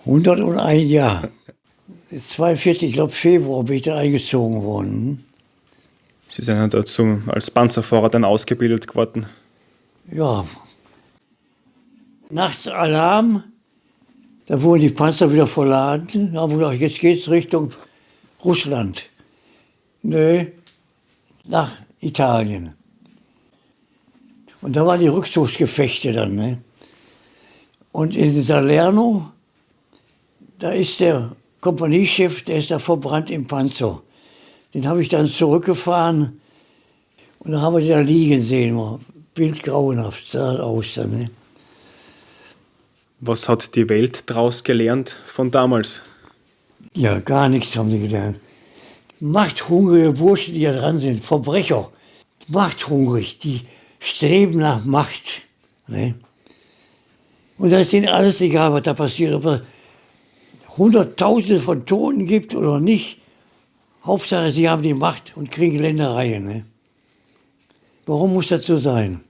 101 Jahre. 42, ich glaube Februar bin ich da eingezogen worden. Sie sind ja dazu als Panzerfahrer dann ausgebildet geworden. Ja. Nachts Alarm, da wurden die Panzer wieder verladen. Da haben wir gedacht, jetzt geht's Richtung Russland. Nö, nach Italien. Und da waren die Rückzugsgefechte dann. Ne? Und in Salerno, da ist der Kompaniechef, der ist da verbrannt im Panzer. Den habe ich dann zurückgefahren und dann haben wir den da liegen sehen. Bildgrauenhaft sah aus dann. Ne? Was hat die Welt daraus gelernt von damals? Ja, gar nichts haben sie gelernt. Machthungrige Burschen, die da dran sind, Verbrecher, machthungrig, die streben nach Macht. Ne? Und da ist ihnen alles egal, was da passiert, ob es Hunderttausende von Toten gibt oder nicht. Hauptsache, sie haben die Macht und kriegen Ländereien. Ne? Warum muss das so sein?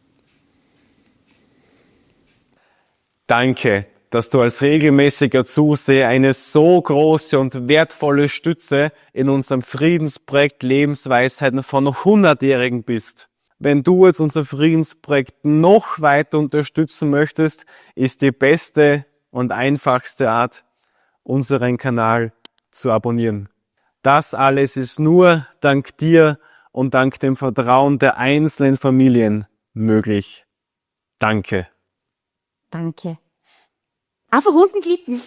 Danke, dass du als regelmäßiger Zuseher eine so große und wertvolle Stütze in unserem Friedensprojekt Lebensweisheiten von noch 100-Jährigen bist. Wenn du jetzt unser Friedensprojekt noch weiter unterstützen möchtest, ist die beste und einfachste Art, unseren Kanal zu abonnieren. Das alles ist nur dank dir und dank dem Vertrauen der einzelnen Familien möglich. Danke. Danke. Einfach unten klicken.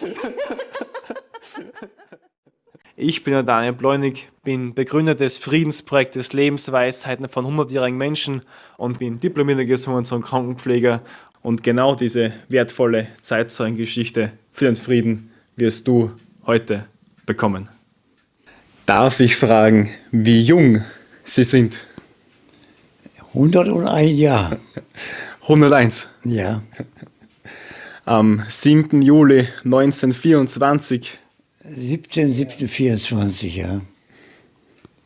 Ich bin der Daniel Bleunig, bin Begründer des Friedensprojektes Lebensweisheiten von 100-jährigen Menschen und bin diplomierter Gesundheits- und Krankenpfleger. Und genau diese wertvolle Zeitzeugengeschichte für den Frieden wirst du heute bekommen. Darf ich fragen, wie jung Sie sind? 101 Jahre. 101. Ja. Am 7. Juli 1924 17.07.24, ja.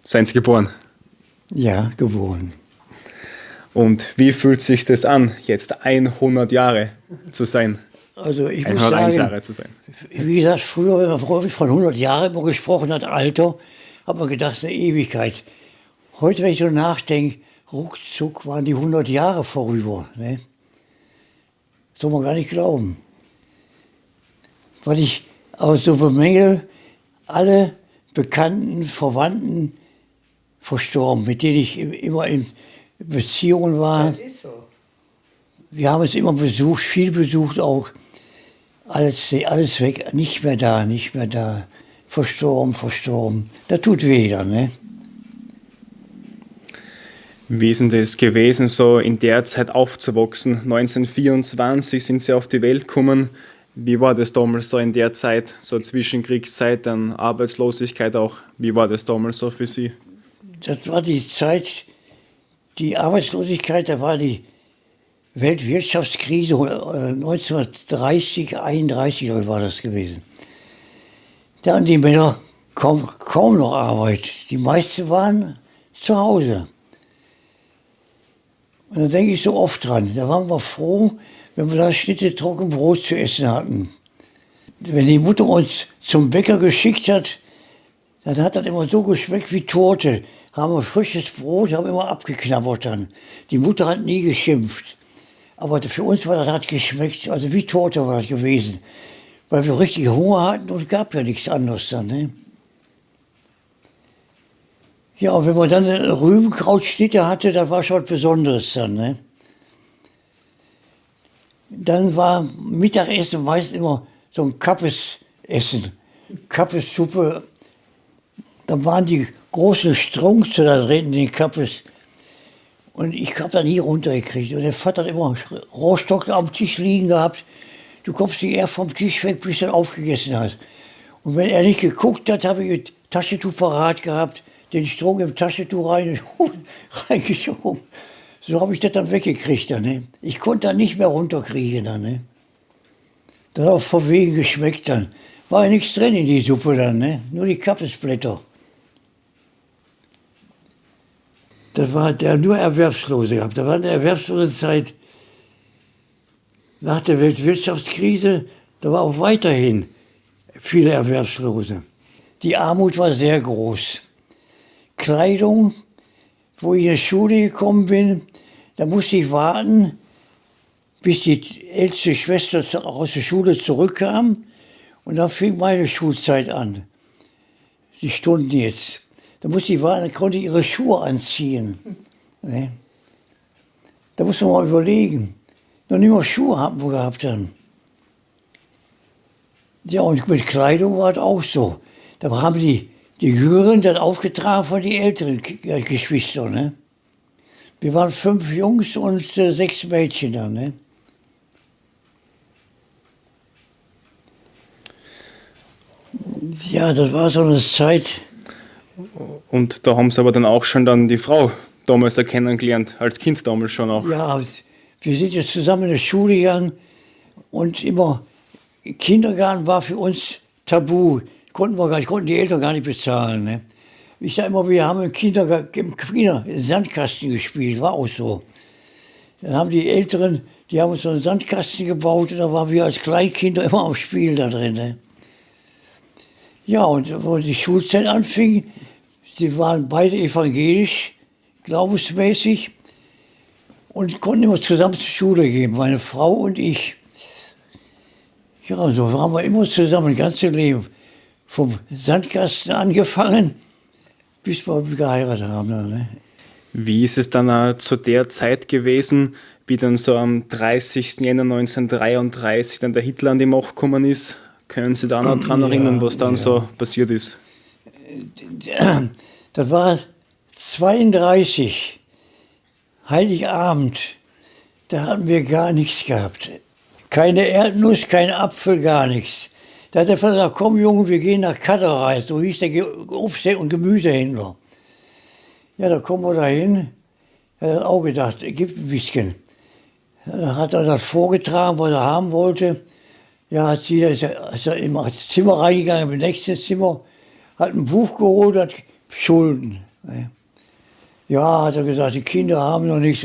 seien Sie geboren. Ja, geboren. Und wie fühlt sich das an, jetzt 100 Jahre zu sein? Also ich muss 101 sagen, Jahre zu sein. wie gesagt, früher, wenn man von 100 Jahren immer gesprochen hat, Alter, hat man gedacht, eine Ewigkeit. Heute, wenn ich so nachdenke, ruckzuck waren die 100 Jahre vorüber. Ne? Das soll man gar nicht glauben. Was ich aber so bemängel, alle bekannten Verwandten verstorben, mit denen ich immer in Beziehungen war. Das ist so. Wir haben es immer besucht, viel besucht auch. Alles weg, nicht mehr da. Verstorben. Das tut weh dann, ne? Wie ist denn das gewesen, so in der Zeit aufzuwachsen? 1924 sind Sie auf die Welt gekommen. Wie war das damals so in der Zeit, so Zwischenkriegszeit, dann Arbeitslosigkeit auch? Wie war das damals so für Sie? Das war die Zeit, die Arbeitslosigkeit, da war die Weltwirtschaftskrise 1930, 31 war das gewesen. Da hatten die Männer kaum noch Arbeit. Die meisten waren zu Hause. Und da denke ich so oft dran. Da waren wir froh, wenn wir da Schnitte Trockenbrot zu essen hatten. Wenn die Mutter uns zum Bäcker geschickt hat, dann hat das immer so geschmeckt wie Torte. Haben wir frisches Brot, haben immer abgeknabbert dann. Die Mutter hat nie geschimpft. Aber für uns war das hat geschmeckt, also wie Torte war das gewesen. Weil wir richtig Hunger hatten und es gab ja nichts anderes dann. Ne? Ja, und wenn man dann Rübenkrautschnitte hatte, das war schon was Besonderes dann. Ne? Dann war Mittagessen meist immer so ein Kappesessen, Kappessuppe. Da waren die großen Strunze da drin in den Kappes. Und ich habe da nie runtergekriegt. Und der Vater hat immer Rohrstock am Tisch liegen gehabt. Du kommst nicht eher vom Tisch weg, bis du dann aufgegessen hast. Und wenn er nicht geguckt hat, habe ich ein Taschentuch parat gehabt, den Strunk im Taschentuch reingeschoben. So habe ich das dann weggekriegt. Dann, ne? Ich konnte dann nicht mehr runterkriegen. Dann, ne? Das hat auch verwegen geschmeckt dann. War ja nichts drin in die Suppe dann, ne? Nur die Kappesblätter. Das war der nur Erwerbslose gehabt. Da war eine erwerbslose Zeit nach der Weltwirtschaftskrise. Da war auch weiterhin viele Erwerbslose. Die Armut war sehr groß. Kleidung, wo ich in die Schule gekommen bin, da musste ich warten, bis die älteste Schwester aus der Schule zurückkam. Und dann fing meine Schulzeit an. Die Stunden jetzt. Da musste ich warten, dann konnte ich ihre Schuhe anziehen. Ne? Da muss man mal überlegen. Noch nicht mal Schuhe haben wir gehabt dann. Ja, und mit Kleidung war es auch so. Da haben die Jüngeren dann aufgetragen von den älteren Geschwistern. Ne? Wir waren 5 Jungs und 6 Mädchen dann. Ne? Ja, das war so eine Zeit. Und da haben sie aber dann auch schon dann die Frau damals kennengelernt, als Kind damals schon auch. Ja, wir sind jetzt zusammen in die Schule gegangen und immer Kindergarten war für uns tabu. Konnten die Eltern gar nicht bezahlen. Ne? Ich sage immer, wir haben im Kindergarten im Sandkasten gespielt, war auch so. Dann haben die Älteren, die haben uns so einen Sandkasten gebaut und da waren wir als Kleinkinder immer am Spielen da drin. Ne? Ja, und wo die Schulzeit anfing, sie waren beide evangelisch, glaubensmäßig und konnten immer zusammen zur Schule gehen, meine Frau und ich. Ja, so waren wir immer zusammen, das ganze Leben. Vom Sandkasten angefangen, bis wir geheiratet haben. Ne? Wie ist es dann zu der Zeit gewesen, wie dann so am 30. Jänner 1933 dann der Hitler an die Macht gekommen ist? Können Sie da noch dran erinnern, was dann so passiert ist? Das war 32, Heiligabend. Da hatten wir gar nichts gehabt. Keine Erdnuss, kein Apfel, gar nichts. Da hat der Vater gesagt, komm Junge, wir gehen nach Kattereit. So hieß der Obst- und Gemüsehändler. Ja, da kommen wir dahin. Er hat auch gedacht, gibt ein bisschen. Dann hat er das vorgetragen, was er haben wollte. Ja, ist er ins Zimmer reingegangen, im nächsten Zimmer, hat ein Buch geholt, hat Schulden. Ja, hat er gesagt, die Kinder haben noch nichts.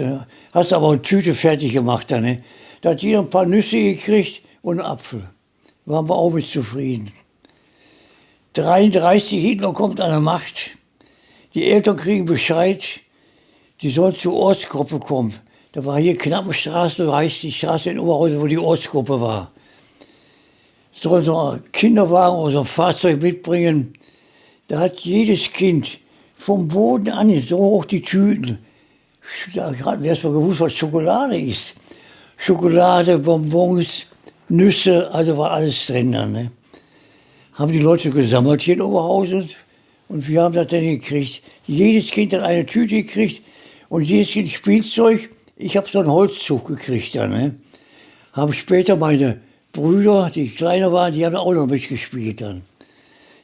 Hast aber eine Tüte fertig gemacht dann. Ne? Da hat jeder ein paar Nüsse gekriegt und einen Apfel. Waren wir auch mit zufrieden. 33, Hitler kommt an der Macht. Die Eltern kriegen Bescheid, die sollen zur Ortsgruppe kommen. Da war hier Knappenstraße, da heißt die Straße in Oberhausen, wo die Ortsgruppe war. Sollen so ein Kinderwagen oder so ein Fahrzeug mitbringen. Da hat jedes Kind vom Boden an so hoch die Tüten. Da hat erst mal gewusst, was Schokolade ist. Schokolade, Bonbons, Nüsse, also war alles drin dann. Ne? Haben die Leute gesammelt hier in Oberhausen und wir haben das dann gekriegt. Jedes Kind hat eine Tüte gekriegt und jedes Kind Spielzeug. Ich habe so einen Holzzug gekriegt dann. Ne? Haben später meine Brüder, die kleiner waren, die haben auch noch mitgespielt dann.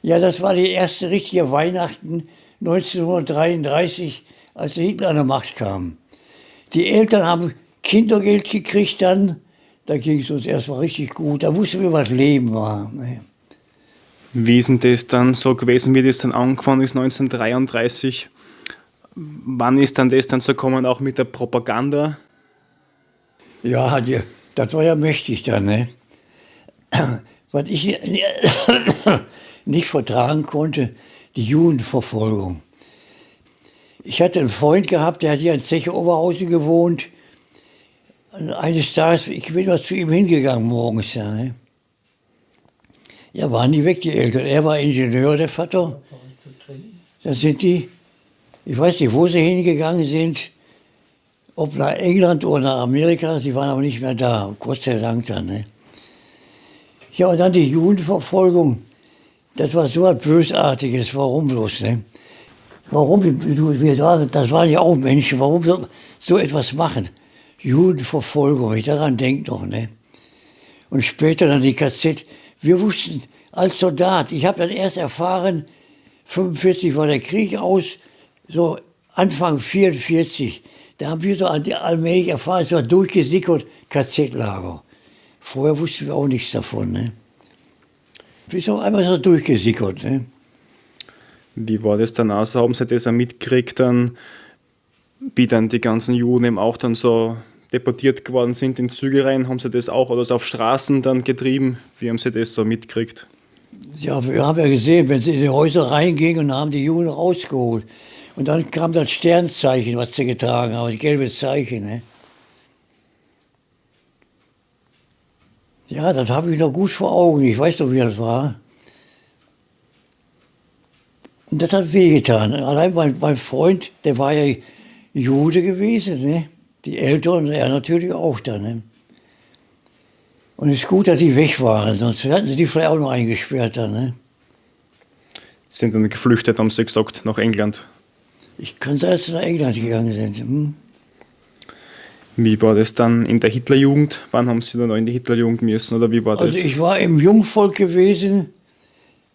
Ja, das war die erste richtige Weihnachten 1933, als der Hitler an der Macht kam. Die Eltern haben Kindergeld gekriegt dann. Da ging es uns erstmal richtig gut. Da wussten wir, was Leben war. Wie ist denn das dann so gewesen, wie das dann angefangen ist 1933? Wann ist dann das dann so gekommen, auch mit der Propaganda? Ja, das war ja mächtig dann. Ne? Was ich nicht vertragen konnte, die Judenverfolgung. Ich hatte einen Freund gehabt, der hat hier in Zeche Oberhausen gewohnt. Und eines Tages, ich bin mal zu ihm hingegangen morgens. Ja, ne? Ja, waren die weg, die Eltern. Er war Ingenieur, der Vater. Da sind die, ich weiß nicht, wo sie hingegangen sind, ob nach England oder nach Amerika, sie waren aber nicht mehr da, Gott sei Dank dann. Ne? Ja, und dann die Judenverfolgung, das war so was Bösartiges, warum bloß? Ne? Warum, das waren ja auch Menschen, warum so etwas machen? Judenverfolgung, wenn ich daran denke noch. Ne? Und später dann die KZ. Wir wussten als Soldat, ich habe dann erst erfahren, 1945 war der Krieg aus, so Anfang 1944, da haben wir so allmählich erfahren, es war durchgesickert, KZ-Lager. Vorher wussten wir auch nichts davon. Ne? Wir sind einmal so durchgesickert. Ne? Wie war das dann aus? Haben Sie das auch mitgekriegt, dann, wie dann die ganzen Juden eben auch dann so deportiert geworden sind in Züge rein? Haben Sie das auch oder so auf Straßen dann getrieben? Wie haben Sie das so mitgekriegt? Ja, wir haben ja gesehen, wenn sie in die Häuser reingingen, haben die Juden rausgeholt. Und dann kam das Sternzeichen, was sie getragen haben, das gelbe Zeichen. Ne? Ja, das habe ich noch gut vor Augen. Ich weiß noch, wie das war. Und das hat wehgetan. Allein mein Freund, der war ja Jude gewesen. Ne? Die Eltern, er natürlich auch dann. Ne? Und es ist gut, dass die weg waren, sonst hätten sie die vielleicht auch noch eingesperrt dann. Ne? Sind dann geflüchtet, haben sie gesagt, nach England. Ich kann sein, dass sie nach England gegangen sind. Wie war das dann in der Hitlerjugend? Wann haben Sie dann noch in die Hitlerjugend müssen oder wie war das? Also ich war im Jungvolk gewesen,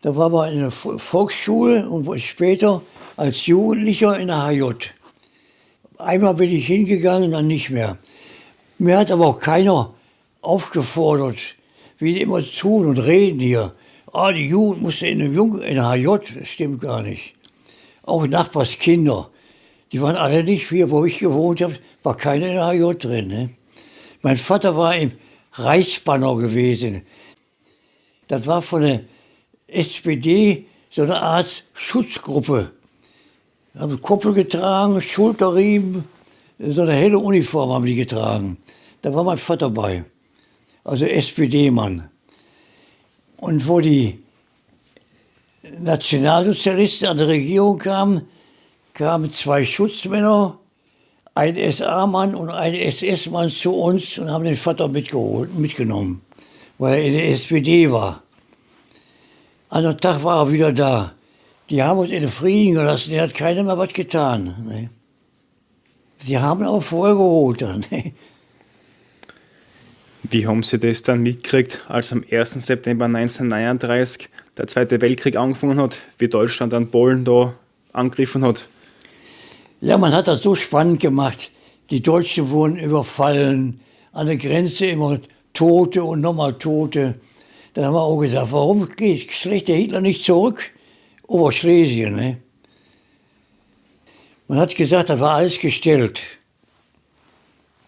da war man in der Volksschule und später als Jugendlicher in der HJ. Einmal bin ich hingegangen, dann nicht mehr. Mir hat aber auch keiner aufgefordert, wie die immer tun und reden hier. Ah, die Jugend musste in der HJ, das stimmt gar nicht. Auch Nachbarskinder, die waren alle nicht, hier wo ich gewohnt habe, war keiner in der HJ drin. Ne? Mein Vater war im Reichsbanner gewesen. Das war von der SPD so eine Art Schutzgruppe. Haben Kuppel getragen, Schulterriemen, so eine helle Uniform haben die getragen. Da war mein Vater bei, also SPD-Mann. Und wo die Nationalsozialisten an die Regierung kamen, kamen 2 Schutzmänner, ein SA-Mann und ein SS-Mann zu uns und haben den Vater mitgenommen, weil er in der SPD war. An einem Tag war er wieder da. Die haben uns in den Frieden gelassen, der hat keiner mehr was getan. Ne? Sie haben aber vorher geholt dann. Ne? Wie haben Sie das dann mitgekriegt, als am 1. September 1939 der Zweite Weltkrieg angefangen hat, wie Deutschland an Polen da angegriffen hat? Ja, man hat das so spannend gemacht. Die Deutschen wurden überfallen, an der Grenze immer Tote und nochmal Tote. Dann haben wir auch gesagt, warum schlägt der Hitler nicht zurück? Oberschlesien, ne? Man hat gesagt, das war alles gestellt.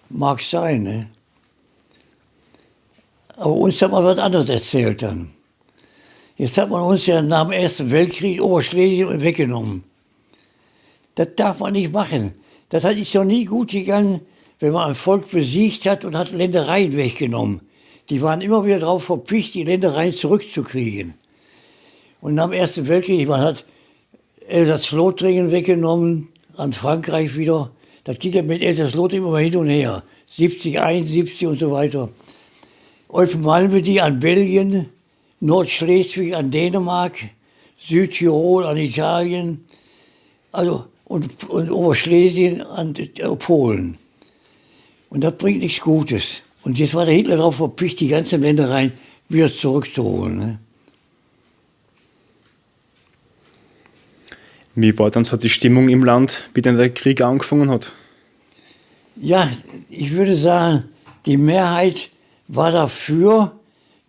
Mag sein, ne? Aber uns hat man was anderes erzählt dann. Jetzt hat man uns ja nach dem Ersten Weltkrieg Oberschlesien weggenommen. Das darf man nicht machen. Das ist doch nie gut gegangen, wenn man ein Volk besiegt hat und hat Ländereien weggenommen. Die waren immer wieder darauf verpicht, die Ländereien zurückzukriegen. Und nach dem Ersten Weltkrieg, man hat Elsass-Lothringen weggenommen, an Frankreich wieder. Das ging ja mit Elsass-Lothringen immer hin und her. 70, 71 und so weiter. Eupen-Malmedy an Belgien, Nordschleswig an Dänemark, Südtirol an Italien, also und Oberschlesien an Polen. Und das bringt nichts Gutes. Und jetzt war der Hitler darauf verpicht, die ganzen Ländereien wieder zurückzuholen. Ne? Wie war dann so die Stimmung im Land, wie denn der Krieg angefangen hat? Ja, ich würde sagen, die Mehrheit war dafür,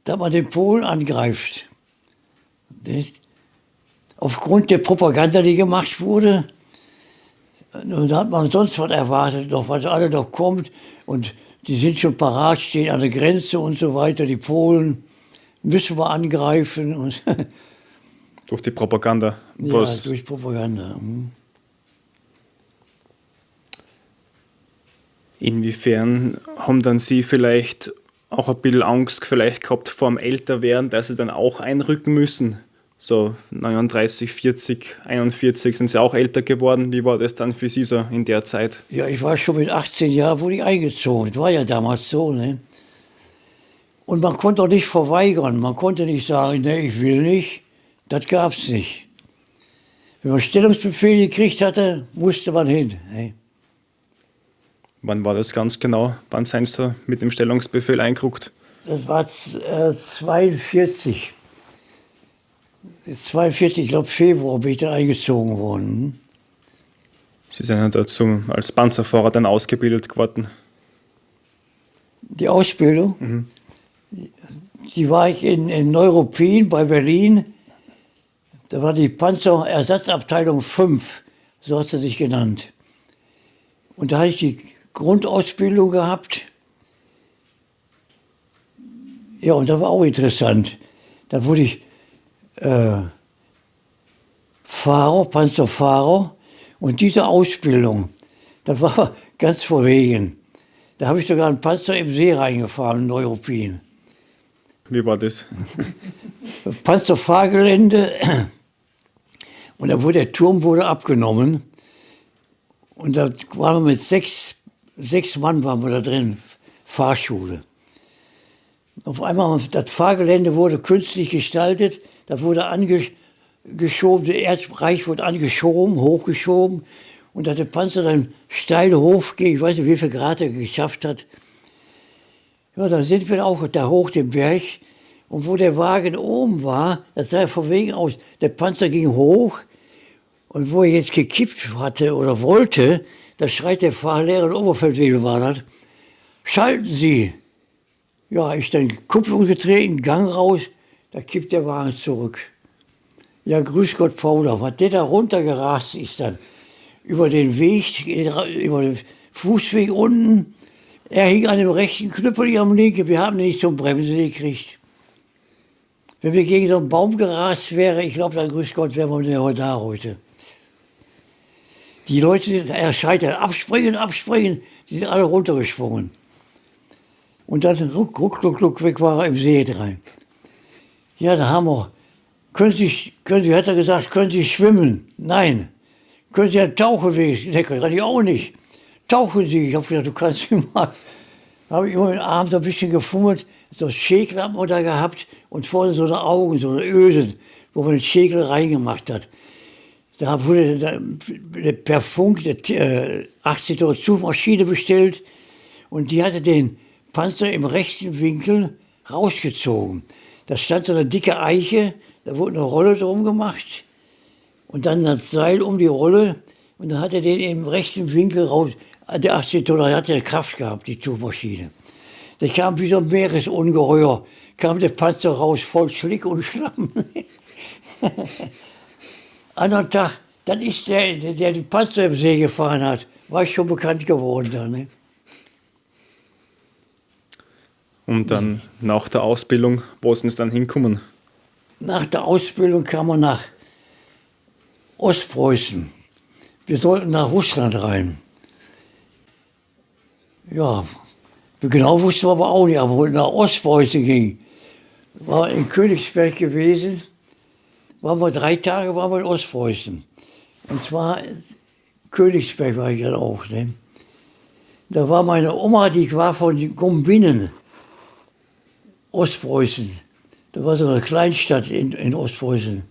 dass man den Polen angreift. Nicht? Aufgrund der Propaganda, die gemacht wurde, und da hat man sonst was erwartet, noch was alle noch kommt. Und die sind schon parat, stehen an der Grenze und so weiter. Die Polen müssen wir angreifen. Und Durch die Propaganda. ja, durch Propaganda. Inwiefern haben dann Sie vielleicht auch ein bisschen Angst vielleicht gehabt vor dem Älterwerden, dass Sie dann auch einrücken müssen? So 39, 40, 41 sind Sie auch älter geworden. Wie war das dann für Sie so in der Zeit? Ja, ich war schon mit 18 Jahren, wurde ich eingezogen. Das war ja damals so. Ne? Und man konnte auch nicht verweigern. Man konnte nicht sagen, ne, ich will nicht. Das gab es nicht. Wenn man Stellungsbefehl gekriegt hatte, musste man hin. Ne? Wann war das ganz genau? Wann sind Sie da mit dem Stellungsbefehl eingerückt? Das war 42. 42, ich glaube Februar bin ich dann eingezogen worden. Sie sind ja dazu als Panzerfahrer dann ausgebildet geworden. Die Ausbildung, die war ich in Neuruppin bei Berlin. Da war die Panzerersatzabteilung 5, so hat sie sich genannt. Und da hatte ich die Grundausbildung gehabt. Ja, und das war auch interessant. Da wurde ich Fahrer, Panzerfahrer. Und diese Ausbildung, das war ganz verwegen. Da habe ich sogar einen Panzer im See reingefahren, in Neuruppin. Wie war das? Panzerfahrgelände. Und da wurde der Turm wurde abgenommen. Und da waren wir mit sechs Mann waren wir da drin, Fahrschule. Auf einmal, das Fahrgelände wurde künstlich gestaltet, das wurde angeschoben, der Erdreich wurde angeschoben, hochgeschoben. Und dass der Panzer dann steil hochging, ich weiß nicht, wie viel Grad er geschafft hat. Ja, da sind wir auch da hoch den Berg. Und wo der Wagen oben war, das sah ja von wegen aus, der Panzer ging hoch. Und wo er jetzt gekippt hatte oder wollte, da schreit der Fahrlehrer, in Oberfeldwebel war das, schalten Sie. Ja, ich dann Kupplung getreten, Gang raus, da kippt der Wagen zurück. Ja, grüß Gott, Paula, was der da runtergerast ist dann, über den Weg, über den Fußweg unten, er hing an dem rechten Knüppel, ich am linken, wir haben ihn nicht zum Bremsen gekriegt. Wenn wir gegen so einen Baum gerast wären, ich glaube, dann grüß Gott, wären wir heute da heute. Die Leute, er schreit dann, abspringen, die sind alle runtergesprungen. Und dann ruck, weg war er im See rein. Ja, da haben wir, können Sie, hat er gesagt, können Sie schwimmen? Nein. Können Sie einen Taucheweg? Ne, kann ich auch nicht. Tauchen Sie. Ich habe gesagt, du kannst mal. Da habe ich immer den Arm so ein bisschen gefummelt, so Schäklappen da gehabt und vorne so eine Augen, so eine Ösen, wo man den Schäkel reingemacht hat. Da wurde per Funk der 80 Tonnen Zugmaschine bestellt und die hatte den Panzer im rechten Winkel rausgezogen. Da stand so eine dicke Eiche, da wurde eine Rolle drum gemacht und dann das Seil um die Rolle und dann hat er den im rechten Winkel raus. Der 80 Tonnen hat ja Kraft gehabt, die Zugmaschine. Der kam wie so ein Meeresungeheuer, kam der Panzer raus, voll Schlick und Schlamm. Anderen Tag, das ist der die Panzer im See gefahren hat, war ich schon bekannt geworden da. Ne? Und dann nach der Ausbildung, wo sind Sie dann hinkommen? Nach der Ausbildung kam man nach Ostpreußen. Wir sollten nach Russland rein. Ja, genau wussten wir aber auch nicht, aber wo nach Ostpreußen ging, war in Königsberg gewesen, waren wir 3 Tage waren wir in Ostpreußen. Und zwar Königsberg war ich dann auch. Ne? Da war meine Oma, die war von Gumbinnen, Ostpreußen. Da war so eine Kleinstadt in Ostpreußen.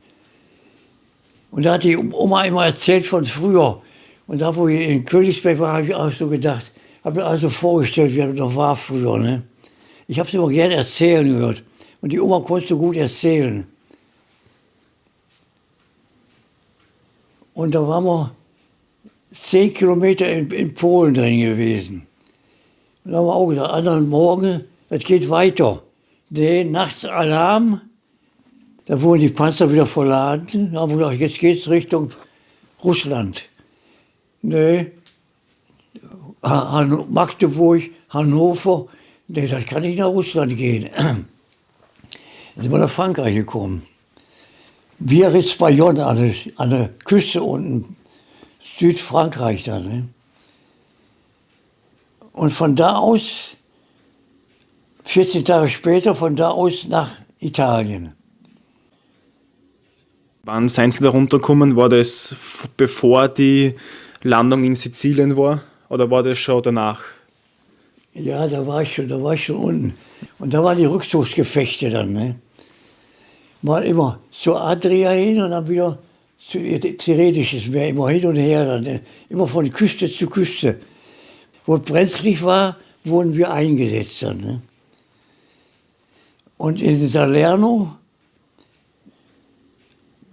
Und da hat die Oma immer erzählt von früher. Und da, wo ich in Königsberg war, habe ich auch so gedacht, habe mir also vorgestellt, wie das noch war früher. Ne? Ich habe es immer gerne erzählen gehört. Und die Oma konnte so gut erzählen. Und da waren wir 10 Kilometer in Polen drin gewesen. Und da haben wir auch gesagt, anderen Morgen, das geht weiter. Nee, nachts Alarm, da wurden die Panzer wieder verladen. Da haben wir gesagt, jetzt geht's Richtung Russland. Nee, Magdeburg, Hannover, nee, das kann nicht nach Russland gehen. Dann sind wir nach Frankreich gekommen. Biarritz-Bayonne an der Küste unten, Südfrankreich da. Ne? Und von da aus, 14 Tage später, von da aus nach Italien. Wann sind Sie da runtergekommen? War das bevor die Landung in Sizilien war oder war das schon danach? Ja, da war ich schon unten. Und da waren die Rückzugsgefechte dann. Ne? Mal immer zur Adria hin und dann wieder zu Tyrrhenisches Meer, immer hin und her, dann, ne? Immer von Küste zu Küste. Wo es brenzlig war, wurden wir eingesetzt dann. Ne? Und in Salerno,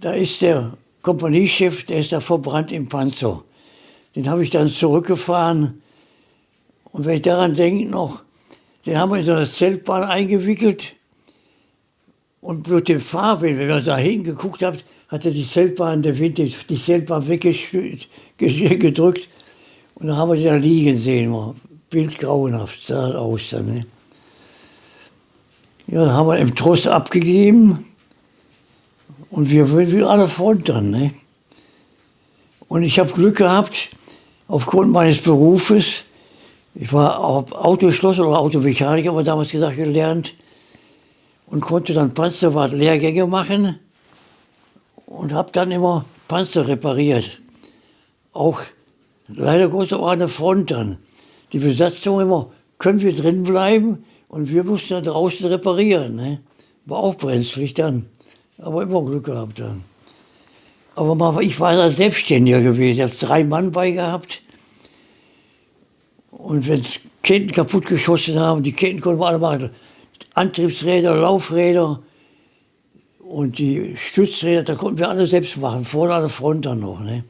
da ist der Kompaniechef, der ist da verbrannt im Panzer. Den habe ich dann zurückgefahren. Und wenn ich daran denke noch, den haben wir in so eine Zeltbahn eingewickelt. Und durch den Fahrwind, wenn man da hingeguckt hat, hatte die Zeltbahn, der Wind die Zeltbahn weggedrückt. Und dann haben wir die da liegen sehen. Bildgrauenhaft sah das aus dann. Ne? Ja, dann haben wir im Tross abgegeben. Und wir waren wieder alle Front dann. Ne? Und ich habe Glück gehabt, aufgrund meines Berufes, ich war Autoschlosser oder Automechaniker, haben wir damals gesagt, gelernt, und konnte dann Panzerwart-Lehrgänge machen und habe dann immer Panzer repariert. Auch leider Gottes auch an der Front dann. Die Besatzung immer, können wir drin bleiben? Und wir mussten dann draußen reparieren. Ne? War auch brenzlig dann, aber immer Glück gehabt dann. Aber ich war da Selbstständiger gewesen, ich habe 3 Mann bei gehabt. Und wenn Ketten kaputt geschossen haben, die Ketten konnten wir alle machen. Antriebsräder, Laufräder und die Stützräder, da konnten wir alle selbst machen, vorne an der Front dann noch. Ne?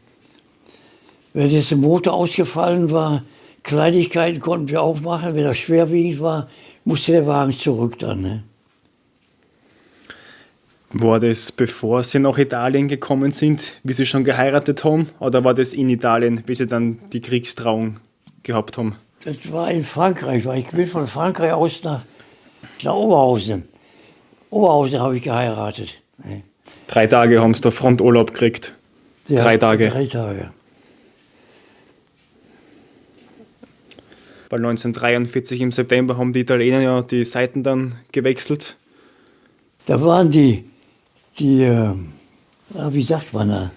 Wenn jetzt der Motor ausgefallen war, Kleinigkeiten konnten wir auch machen. Wenn er schwerwiegend war, musste der Wagen zurück dann. Ne? War das, bevor Sie nach Italien gekommen sind, wie Sie schon geheiratet haben? Oder war das in Italien, wie Sie dann die Kriegstrauung gehabt haben? Das war in Frankreich. Ich bin von Frankreich aus nach Oberhausen. Oberhausen habe ich geheiratet. Ne? 3 Tage haben Sie da Fronturlaub gekriegt. Ja, 3 Tage. 3 Tage. Weil 1943 im September haben die Italiener ja die Seiten dann gewechselt. Da waren wie sagt man da,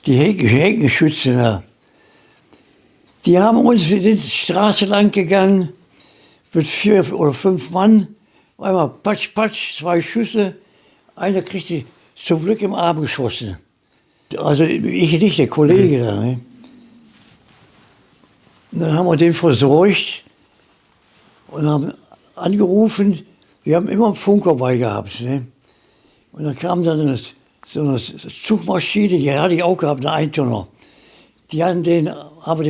die Heckenschützen da. Die haben uns, wir sind die Straße lang gegangen mit 4 oder 5 Mann. Einmal patsch, patsch, 2 Schüsse. Einer kriegte zum Glück im Arm geschossen. Also ich nicht, der Kollege da. Ne? Und dann haben wir den versorgt und haben angerufen. Wir haben immer einen Funker bei gehabt. Ne? Und dann kam dann so eine Zugmaschine, die hatte ich auch gehabt, eine Eintonner. Die haben den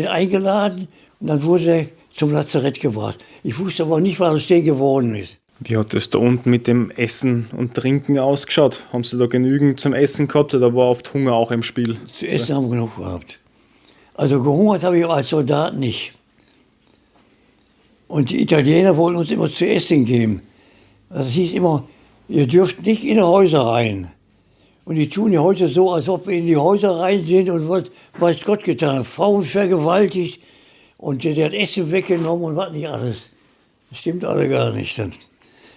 eingeladen und dann wurde er zum Lazarett gebracht. Ich wusste aber nicht, was aus dem geworden ist. Wie hat es da unten mit dem Essen und Trinken ausgeschaut? Haben Sie da genügend zum Essen gehabt oder war oft Hunger auch im Spiel? Zu essen haben wir genug gehabt. Also gehungert habe ich als Soldat nicht. Und die Italiener wollten uns immer zu essen geben. Das hieß immer, ihr dürft nicht in die Häuser rein. Und die tun ja heute so, als ob wir in die Häuser rein sind und was weiß Gott getan. Frauen vergewaltigt und der hat Essen weggenommen und was nicht alles. Das stimmt alle gar nicht. Dann.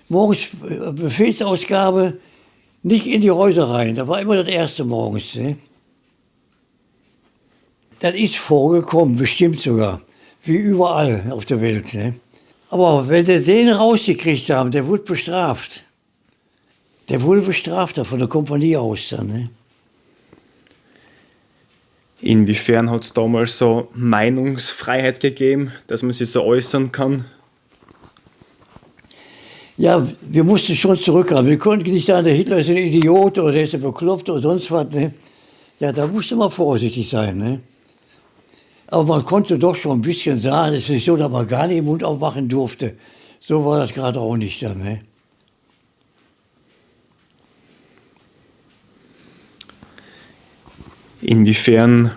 Morgens Befehlsausgabe, nicht in die Häuser rein. Da war immer das erste morgens. Ne? Das ist vorgekommen, bestimmt sogar. Wie überall auf der Welt. Ne? Aber wenn sie den rausgekriegt haben, der wurde bestraft. Der wurde bestraft von der Kompanie aus dann. Ne? Inwiefern hat es damals so Meinungsfreiheit gegeben, dass man sich so äußern kann? Ja, wir mussten schon zurückhalten. Wir konnten nicht sagen, der Hitler ist ein Idiot oder der ist ein Bekloppt oder sonst was. Ne? Ja, da musste man vorsichtig sein. Ne? Aber man konnte doch schon ein bisschen sagen, es ist nicht so, dass man gar nicht den Mund aufmachen durfte. So war das gerade auch nicht dann. Ne? Inwiefern,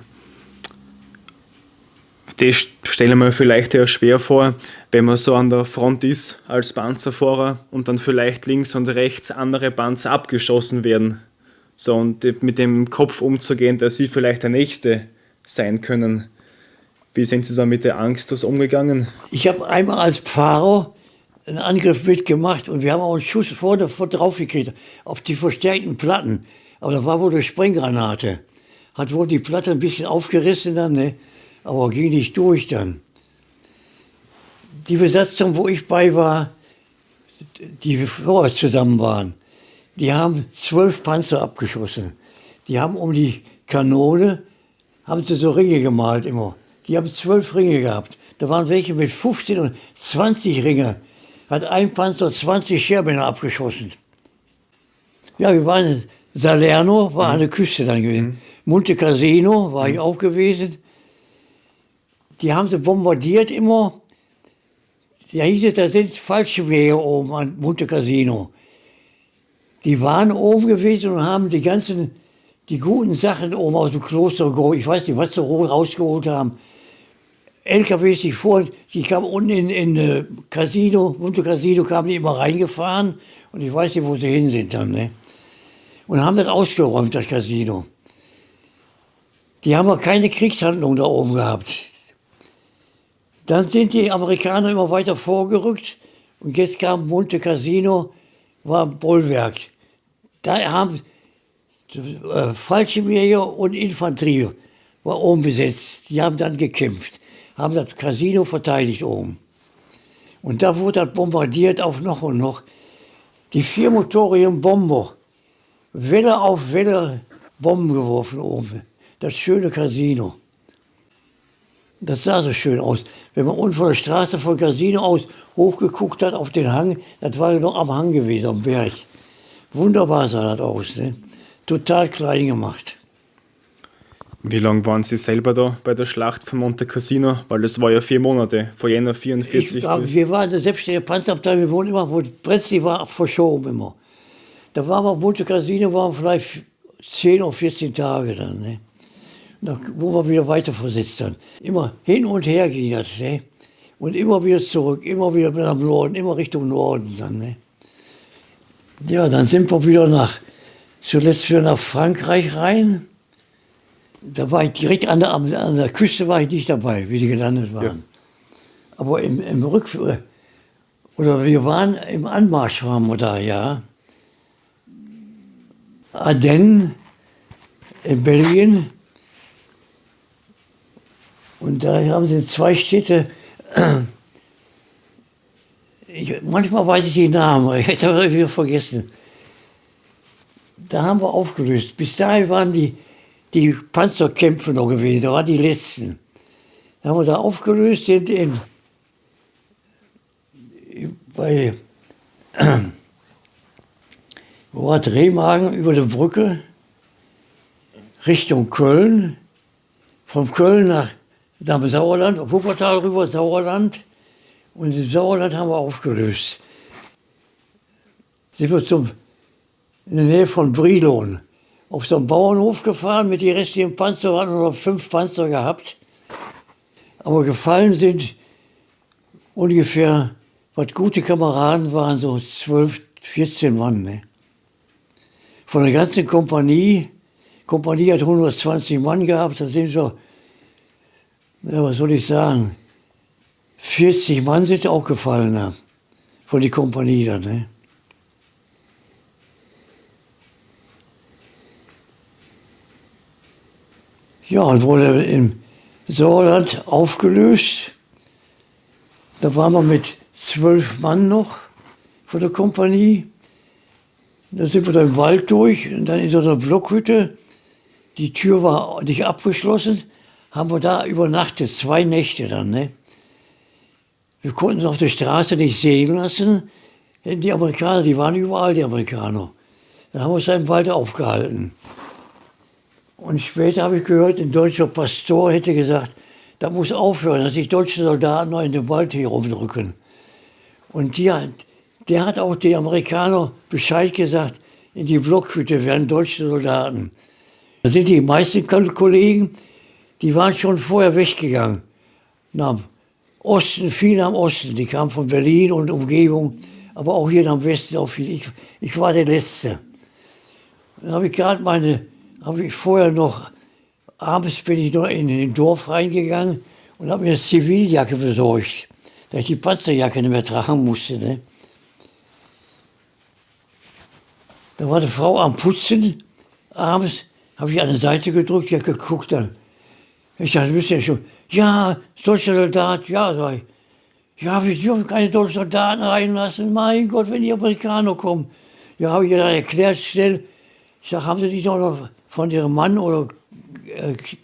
das stelle ich mir vielleicht eher schwer vor, wenn man so an der Front ist als Panzerfahrer und dann vielleicht links und rechts andere Panzer abgeschossen werden. So, und mit dem Kopf umzugehen, dass sie vielleicht der Nächste sein können. Wie sind Sie da mit der Angst umgegangen? Ich habe einmal als Fahrer einen Angriff mitgemacht und wir haben auch einen Schuss vorne drauf gekriegt, auf die verstärkten Platten. Aber da war wohl eine Sprenggranate. Hat wohl die Platte ein bisschen aufgerissen dann, ne? Aber ging nicht durch dann. Die Besatzung, wo ich bei war, die vorher zusammen waren, die haben 12 Panzer abgeschossen. Die haben um die Kanone, haben sie so Ringe gemalt immer. Die haben 12 Ringe gehabt. Da waren welche mit 15 und 20 Ringe. Hat ein Panzer 20 Scherben abgeschossen. Ja, wir waren in Salerno, war an der Küste dann gewesen. Monte Cassino war ich auch gewesen. Die haben sie bombardiert immer. Da hieß es, da sind Fallschirmjäger oben an Monte Cassino. Die waren oben gewesen und haben die guten Sachen oben aus dem Kloster geholt. Ich weiß nicht, was sie rausgeholt haben. LKWs, die kamen unten in Casino, Monte Cassino, kamen die immer reingefahren und ich weiß nicht, wo sie hin sind dann. Ne? und haben das ausgeräumt, das Casino. Die haben auch keine Kriegshandlung da oben gehabt. Dann sind die Amerikaner immer weiter vorgerückt und jetzt kam Monte Cassino, war ein Bollwerk. Da haben Fallschirmjäger und Infanterie war oben besetzt. Die haben dann gekämpft, haben das Casino verteidigt oben. Und da wurde das bombardiert auf noch und noch. Die viermotorigen Bomber, Welle auf Welle Bomben geworfen oben. Das schöne Casino. Das sah so schön aus. Wenn man unten von der Straße von Casino aus hochgeguckt hat auf den Hang, das war ja noch am Hang gewesen, am Berg. Wunderbar sah das aus. Ne? Total klein gemacht. Wie lange waren Sie selber da bei der Schlacht von Monte Cassino? Weil das war ja 4 Monate, von Jänner 44 Wir waren in der selbstständigen Panzerabteilung, wir wurden immer, wo Brest war verschoben immer. Da waren wir, Monte Cassino waren vielleicht 10 oder 14 Tage dann. Ne? Wo wir wieder weiter versetzt haben. Immer hin und her ging das. Ne? Und immer wieder zurück, immer wieder nach Norden, immer Richtung Norden dann. Ne? Ja, dann sind wir wieder zuletzt wieder nach Frankreich rein. Da war ich direkt an der Küste war ich nicht dabei, wie die gelandet waren. Ja. Aber im oder wir waren im Anmarsch waren wir da, ja. Ardennen in Belgien. Und da haben sie 2 Städte, manchmal weiß ich die Namen, ich habe es wieder vergessen. Da haben wir aufgelöst. Bis dahin waren die Panzerkämpfe noch gewesen, da waren die letzten. Da haben wir da aufgelöst bei wo war Remagen über die Brücke Richtung Köln. Von Köln nach dem Sauerland, auf Wuppertal rüber, Sauerland. Und im Sauerland haben wir aufgelöst. Sind wir in der Nähe von Brilon auf so einen Bauernhof gefahren mit den restlichen Panzer, hatten wir noch 5 Panzer gehabt. Aber gefallen sind ungefähr, was gute Kameraden waren, so 12, 14 Mann. Ne? Von der ganzen Kompanie hat 120 Mann gehabt, da sind so, ja, was soll ich sagen, 40 Mann sind auch gefallen, ne? Von der Kompanie dann. Ne? Ja, und wurde im Sauerland aufgelöst. Da waren wir mit 12 Mann noch von der Kompanie. Da sind wir da im Wald durch und dann in so einer Blockhütte. Die Tür war nicht abgeschlossen. Haben wir da übernachtet, 2 Nächte dann. Ne? Wir konnten uns auf der Straße nicht sehen lassen. Die Amerikaner, die waren überall, die Amerikaner. Dann haben wir uns da im Wald aufgehalten. Und später habe ich gehört, ein deutscher Pastor hätte gesagt, da muss aufhören, dass sich deutsche Soldaten noch in den Wald herumdrücken. Und der hat auch den Amerikanern Bescheid gesagt, in die Blockhütte werden deutsche Soldaten. Da sind die meisten Kollegen, die waren schon vorher weggegangen. Nach Osten, viele am Osten, die kamen von Berlin und Umgebung, aber auch hier am Westen auch viele. Ich war der Letzte. Dann habe ich vorher noch, abends bin ich noch in den Dorf reingegangen und habe mir eine Ziviljacke besorgt, dass ich die Panzerjacke nicht mehr tragen musste. Ne? Da war eine Frau am Putzen, abends habe ich an die Seite gedrückt, die hat geguckt dann. Ich dachte, du bist ja schon, ja, deutscher Soldat, ja, sag ich. Ja, wir dürfen keine deutschen Soldaten reinlassen, mein Gott, wenn die Amerikaner kommen. Ja, habe ich ihr dann erklärt schnell. Ich sage, haben Sie nicht noch von Ihrem Mann oder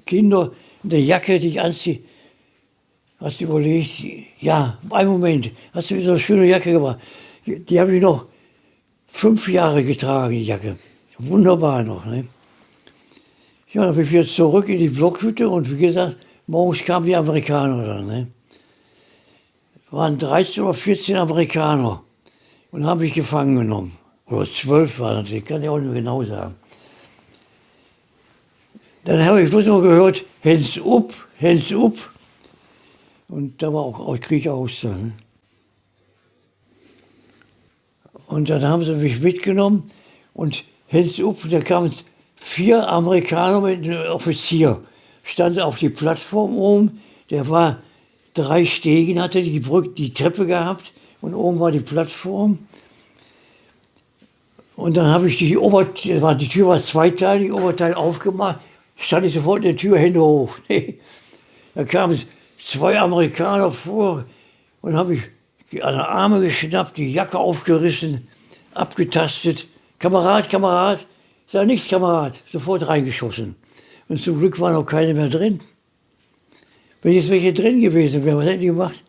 Kinder eine Jacke, die ich anziehe? Hast du überlegt? Ja, einen Moment, hast du mir so eine schöne Jacke gemacht. Die habe ich noch 5 Jahre getragen, die Jacke. Wunderbar noch. Ne? Ja, dann bin ich wieder zurück in die Blockhütte und wie gesagt, morgens kamen die Amerikaner dann. Ne? Waren 13 oder 14 Amerikaner und haben mich gefangen genommen. Oder 12 waren das, ich kann ja auch nicht genau sagen. Dann habe ich bloß noch gehört, Hands up, Hands up. Und da war auch Krieg aus. Ne? Und dann haben sie mich mitgenommen und Hens up, da kamen 4 Amerikaner mit einem Offizier, standen auf die Plattform oben, der war 3 Stegen, hatte die Treppe gehabt und oben war die Plattform. Und dann habe ich die Tür war zweiteilig, Oberteil aufgemacht, stand ich sofort in der Tür, Hände hoch. Da kamen 2 Amerikaner vor und habe ich an die Arme geschnappt, die Jacke aufgerissen, abgetastet. Kamerad, Kamerad. Ich sage, nichts, Kamerad. Sofort reingeschossen. Und zum Glück war noch keine mehr drin. Wenn jetzt welche drin gewesen wären, was hätten die gemacht?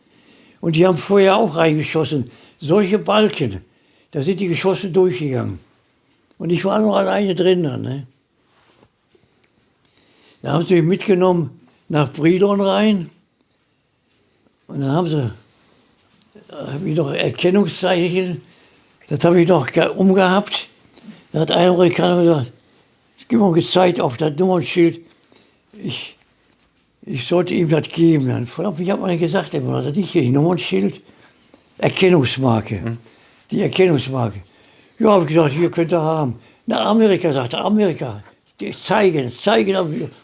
Und die haben vorher auch reingeschossen. Solche Balken, da sind die Geschosse durchgegangen. Und ich war noch alleine drin dann. Ne? Da haben sie mich mitgenommen nach Brilon rein. Und dann habe ich noch Erkennungszeichen, das habe ich noch umgehabt. Da hat ein Amerikaner gesagt, gib mir gezeigt auf das Nummernschild, ich sollte ihm das geben. Dann, ich habe mal gesagt, das ist nicht hier, Nummernschild, Erkennungsmarke, die Erkennungsmarke. Ja, habe ich gesagt, hier könnt ihr haben. Na, Amerika, sagt er, Amerika, zeigen,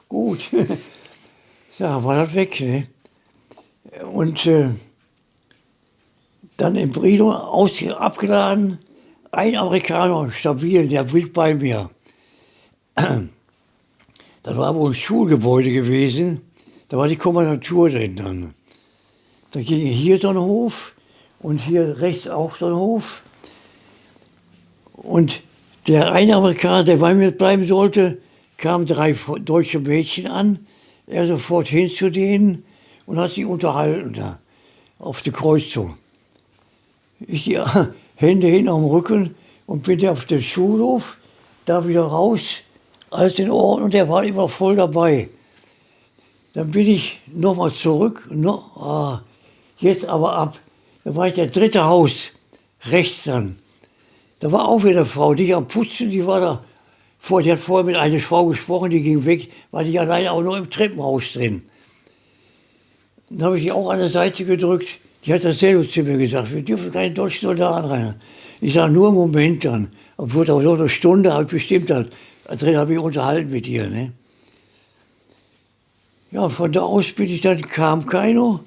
gut. Ja, war das weg, ne? Und dann im Brido abgeladen, ein Amerikaner, stabil, der blieb bei mir. Das war wohl ein Schulgebäude gewesen, da war die Kommandantur drin dann. Da ging hier so ein Hof und hier rechts auch so ein Hof. Und der eine Amerikaner, der bei mir bleiben sollte, kamen 3 deutsche Mädchen an, er sofort hin zu denen und hat sich unterhalten da auf der Kreuzung. Ich die Hände hin am Rücken und bin auf dem Schulhof, da wieder raus, alles in Ordnung, und der war immer voll dabei. Dann bin ich nochmal zurück, jetzt aber ab. Da war ich der 3. Haus, rechts dann. Da war auch wieder eine Frau, die am Putzen, die war da, die hat vorher mit einer Frau gesprochen, die ging weg, war die alleine auch noch im Treppenhaus drin. Dann habe ich die auch an der Seite gedrückt. Die hat dasselbe zu mir gesagt, wir dürfen keine deutschen Soldaten rein. Ich sage, nur einen Moment dann. Obwohl, auch so eine Stunde habe ich bestimmt, drin habe ich unterhalten mit ihr. Ne? Ja, von da aus kam keiner.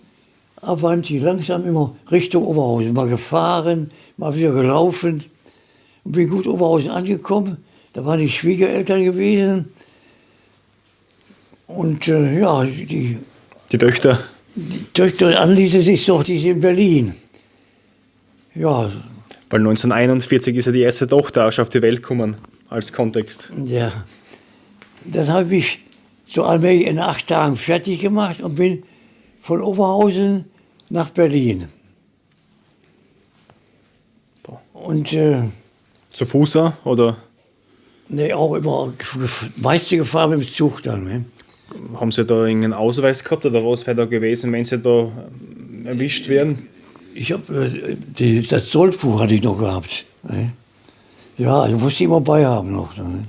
Avanti, langsam immer Richtung Oberhausen. Mal gefahren, mal wieder gelaufen. Und bin gut Oberhausen angekommen. Da waren die Schwiegereltern gewesen. Und ja, Die Töchter. die Töchter Anneliese ist doch, die ist in Berlin. Ja, Weil 1941 ist ja die erste Tochter auch schon auf die Welt gekommen, als Kontext. ja. Dann habe ich so allmählich in 8 Tagen fertig gemacht und bin von Oberhausen nach Berlin. Und Zu Fuß auch, oder ne, auch immer meiste gefahren mit dem Zug dann. Ne? haben Sie da irgendeinen Ausweis gehabt oder was wäre da gewesen, wenn Sie da erwischt werden? Ich habe das Soldbuch hatte ich noch gehabt. Ne? Ja, ich musste immer bei haben noch. Ne?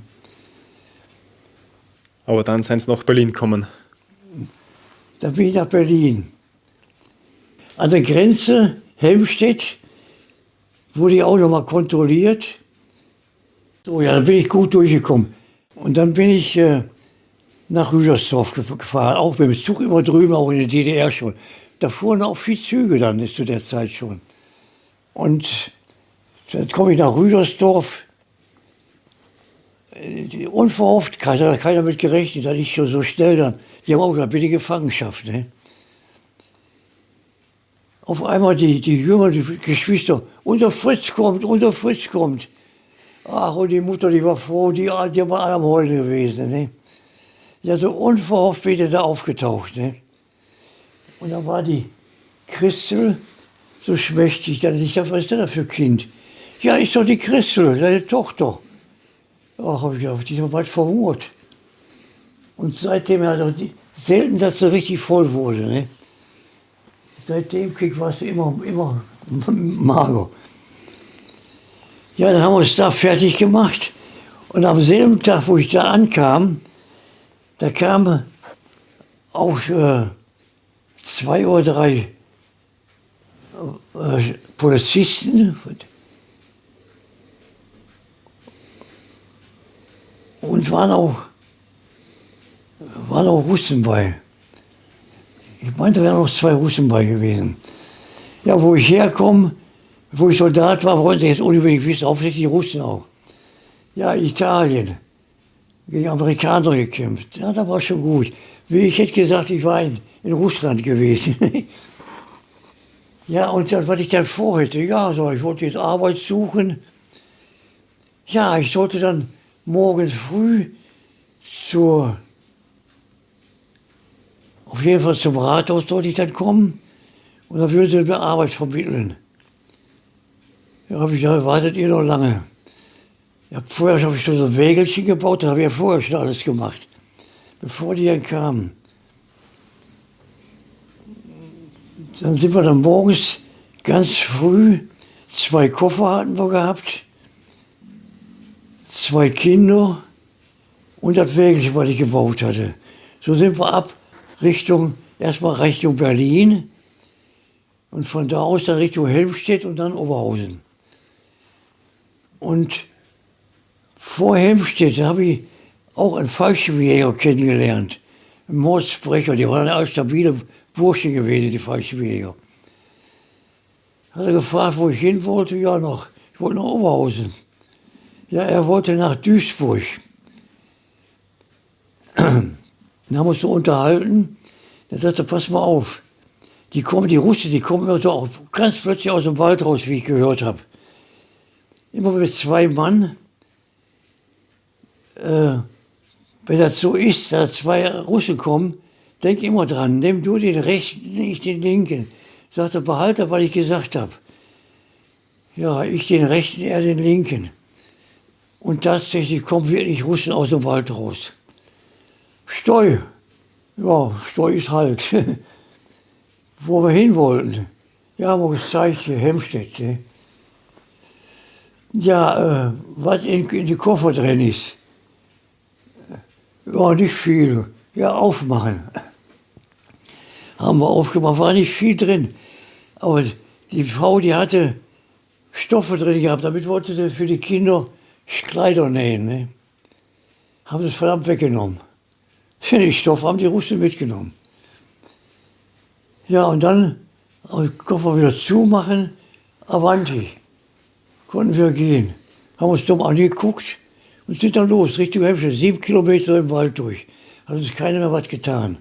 Aber dann sind Sie nach Berlin gekommen. Dann bin ich nach Berlin. An der Grenze Helmstedt wurde ich auch noch mal kontrolliert. So, ja, dann bin ich gut durchgekommen. Und dann bin ich nach Rüdersdorf gefahren, auch mit dem Zug immer drüben, auch in der DDR schon. Da fuhren auch viele Züge dann zu der Zeit schon. Und dann komme ich nach Rüdersdorf. Unverhofft, hat keiner damit gerechnet, dass ich schon so schnell dann, die haben auch gesagt, bitte Gefangenschaft. Ne? Auf einmal die jüngeren Geschwister, unser Fritz kommt. Ach, und die Mutter, die war froh, die waren alle am Heulen gewesen. Ne? Ja, so unverhofft bin ich da aufgetaucht. Ne? Und dann war die Christel so schmächtig, dass ich dachte, was ist denn das für ein Kind? Ja, ist doch die Christel, seine Tochter. Ach, hab ich gedacht, die ist doch bald verhungert. Und seitdem, also selten, dass sie richtig voll wurde. Ne? Seitdem warst du immer mager. Ja, dann haben wir uns da fertig gemacht. Und am selben Tag, wo ich da ankam, da kamen auch 2 oder 3 Polizisten Und waren auch Russen bei. Ich meinte, da wären noch 2 Russen bei gewesen. Ja, wo ich herkomme, wo ich Soldat war, wollten sie jetzt unbedingt wissen, hauptsächlich die Russen auch. Ja, Italien, gegen Amerikaner gekämpft. Ja, das war schon gut. Wie ich hätte gesagt, ich war in Russland gewesen. Ja, und dann, was ich dann vorhätte, ja, so, ich wollte jetzt Arbeit suchen. Ja, ich sollte dann morgens früh auf jeden Fall zum Rathaus sollte ich dann kommen und dann würden sie mir Arbeit vermitteln. Ja, habe ich gesagt, wartet ihr noch lange? Ja, vorher habe ich schon so ein Wägelchen gebaut, da habe ich ja vorher schon alles gemacht, bevor die dann kamen. Dann sind wir dann morgens ganz früh, 2 Koffer hatten wir gehabt, 2 Kinder und das Wägelchen, was ich gebaut hatte. So sind wir erstmal Richtung Berlin und von da aus dann Richtung Helmstedt und dann Oberhausen. Und vor Helmstedt habe ich auch einen Fallschirmjäger kennengelernt, einen Mordsbrecher, die waren alle stabile Burschen gewesen, die Fallschirmjäger. Hat er gefragt, wo ich hin wollte? Ja, ich wollte nach Oberhausen. Ja, er wollte nach Duisburg. Dann haben wir uns so unterhalten. Dann sagte er, pass mal auf, die Russen, die kommen immer so auch ganz plötzlich aus dem Wald raus, wie ich gehört habe. Immer mit 2 Mann. Wenn das so ist, dass 2 Russen kommen, denk immer dran, nimm du den rechten, ich den linken. Sagt er, behalte, was ich gesagt habe. Ja, ich den rechten, er den linken. Und tatsächlich kommen wirklich Russen aus dem Wald raus. Steu. Ja, Steu ist halt. Wo wir hin wollten. Ja, haben wir gezeigt, hier Helmstedt. Ne? Ja, was in die Koffer drin ist. Ja, nicht viel. Ja, aufmachen. Haben wir aufgemacht, war nicht viel drin. Aber die Frau, die hatte Stoffe drin gehabt, damit wollte sie für die Kinder Kleider nähen. Ne? Haben sie es verdammt weggenommen. Den Stoff haben die Russen mitgenommen. Ja, und dann den Koffer wieder zumachen, Avanti. Konnten wir gehen. Haben uns dumm angeguckt und sind dann los, Richtung Helmstedt, 7 Kilometer im Wald durch. Hat uns keiner mehr was getan.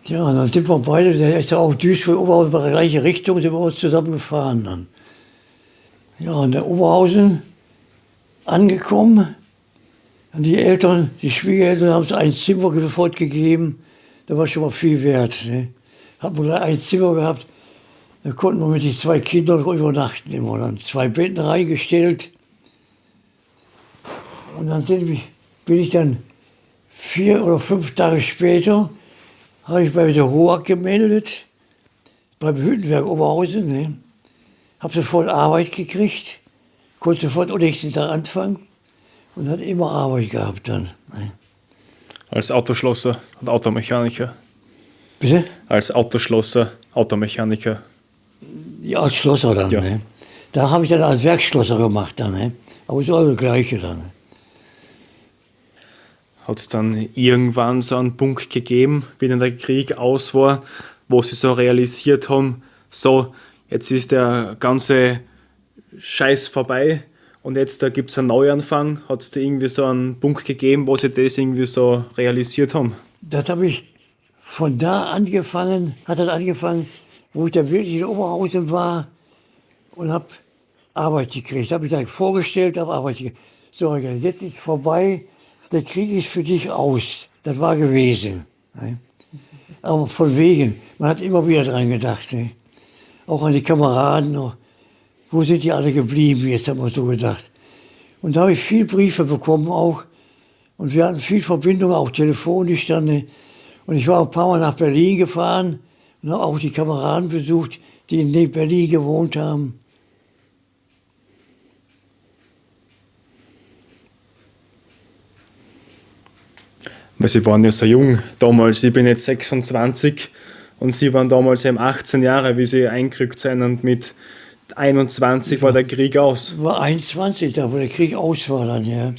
Ja, und dann sind wir beide, der ist ja auch Duisburg, Oberhausen, war in die gleiche Richtung, sind wir uns zusammen gefahren dann. Ja, in der Oberhausen angekommen, und die Eltern, die Schwiegereltern haben uns ein Zimmer sofort gegeben, da war schon mal viel wert. Ne? Hatten wir gleich ein Zimmer gehabt, da konnten wir mit den 2 Kindern übernachten immer. Dann 2 Betten reingestellt und dann bin ich dann 4 oder 5 Tage später, habe ich bei der HOAG gemeldet, beim Hüttenwerk Oberhausen. Ne? Habe sofort Arbeit gekriegt, konnte sofort am nächsten Tag anfangen und hat immer Arbeit gehabt dann. Ne? Als Autoschlosser und Automechaniker. Bitte? Als Autoschlosser, Automechaniker. Ja, als Schlosser dann. Ja. Ne? Da habe ich dann als Werkschlosser gemacht dann. Ne? Aber es ist alles das Gleiche dann. Ne? Hat es dann irgendwann so einen Punkt gegeben, wie dann der Krieg aus war, wo sie so realisiert haben, so, jetzt ist der ganze Scheiß vorbei und jetzt da gibt es einen Neuanfang. Hat es da irgendwie so einen Punkt gegeben, wo sie das irgendwie so realisiert haben? Das habe ich von da angefangen, wo ich da wirklich in Oberhausen war und habe Arbeit gekriegt. Habe ich da vorgestellt, habe Arbeit gekriegt. So, jetzt ist vorbei, der Krieg ist für dich aus. Das war gewesen. Ne? Aber von wegen, man hat immer wieder dran gedacht. Ne? Auch an die Kameraden noch. Wo sind die alle geblieben? Jetzt haben wir so gedacht. Und da habe ich viele Briefe bekommen auch. Und wir hatten viel Verbindung, auch telefonisch dann. Ne? Und ich war ein paar Mal nach Berlin gefahren und habe auch die Kameraden besucht, die in Berlin gewohnt haben. Weil sie waren ja so jung damals. Ich bin jetzt 26 und sie waren damals eben 18 Jahre, wie sie eingerückt sind und mit 21 war der Krieg aus. War 21, da wo der Krieg aus war dann, ja.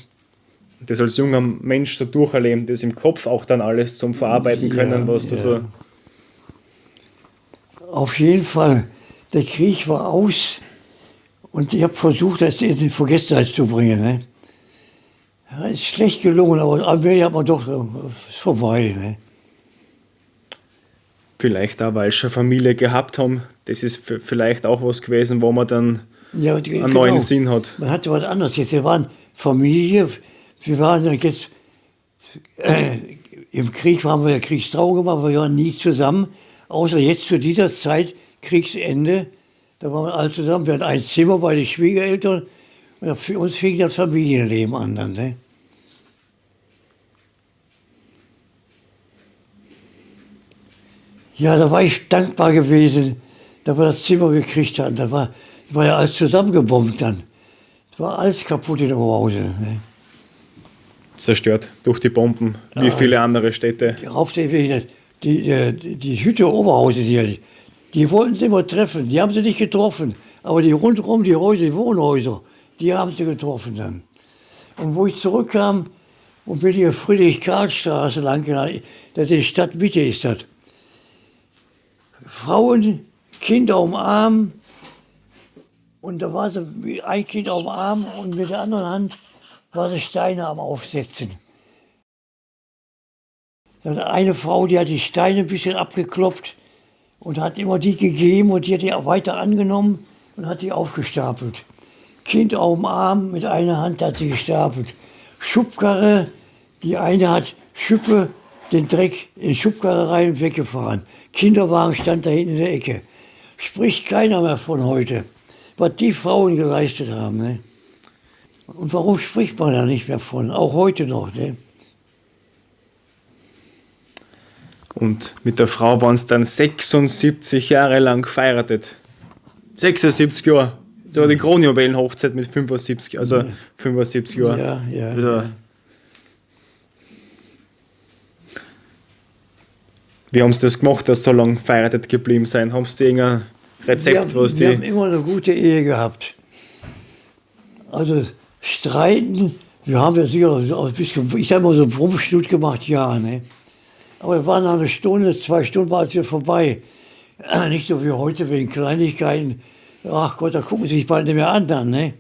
Das als junger Mensch so durcherleben, das im Kopf auch dann alles zum Verarbeiten können, was du so... Auf jeden Fall, der Krieg war aus und ich habe versucht, das in Vergessenheit zu bringen. Ne? Ja, ist schlecht gelungen, aber allmählich hat man doch, ist vorbei. Ne? Vielleicht auch, weil sie eine Familie gehabt haben, das ist vielleicht auch was gewesen, wo man dann Ja, einen neuen Sinn hat. Man hatte was anderes. Jetzt, wir waren Familie, wir waren ja jetzt, im Krieg haben wir ja Kriegstrauer gemacht, wir waren nie zusammen, außer jetzt zu dieser Zeit, Kriegsende, da waren wir alle zusammen, wir hatten ein Zimmer bei den Schwiegereltern und für uns fing das Familienleben an dann. Ne? Ja, da war ich dankbar gewesen, dass wir das Zimmer gekriegt hatten. Da war ja alles zusammengebombt dann. Es war alles kaputt in Oberhausen. Ne? Zerstört durch die Bomben, wie viele andere Städte. Hauptsächlich die Hütte Oberhausen, die wollten sie immer treffen. Die haben sie nicht getroffen. Aber die rundherum, die Häuser, die Wohnhäuser, die haben sie getroffen dann. Und wo ich zurückkam und bin hier Friedrich-Karl-Straße lang gegangen, das ist Stadtmitte, ist das. Frauen, Kinder umarmen. Und da war sie ein Kind auf dem Arm und mit der anderen Hand war sie Steine am Aufsetzen. Da war eine Frau, die hat die Steine ein bisschen abgekloppt und hat immer die gegeben und die hat die auch weiter angenommen und hat die aufgestapelt. Kind auf dem Arm, mit einer Hand hat sie gestapelt. Schubkarre, die eine hat Schippe, den Dreck in die Schubkarre rein und weggefahren. Kinderwagen stand da hinten in der Ecke. Spricht keiner mehr von heute, was die Frauen geleistet haben. Ne? Und warum spricht man da nicht mehr von? Auch heute noch. Ne? Und mit der Frau waren es dann 76 Jahre lang geheiratet. 76 Jahre. So die Kronjuwelenhochzeit mit 75, also 75 Jahre. Ja. Also, wie haben sie das gemacht, dass sie so lange verheiratet geblieben sind? Haben sie irgendein Rezept, wir haben immer eine gute Ehe gehabt. Also streiten, wir haben ja sicher ein bisschen, ich sag mal so Brummschnut gemacht, ja. Ne? Aber es war nach einer Stunde, 2 Stunden war es wieder vorbei. Nicht so wie heute wegen Kleinigkeiten. Ach Gott, da gucken sie sich bald nicht mehr an dann. Ne?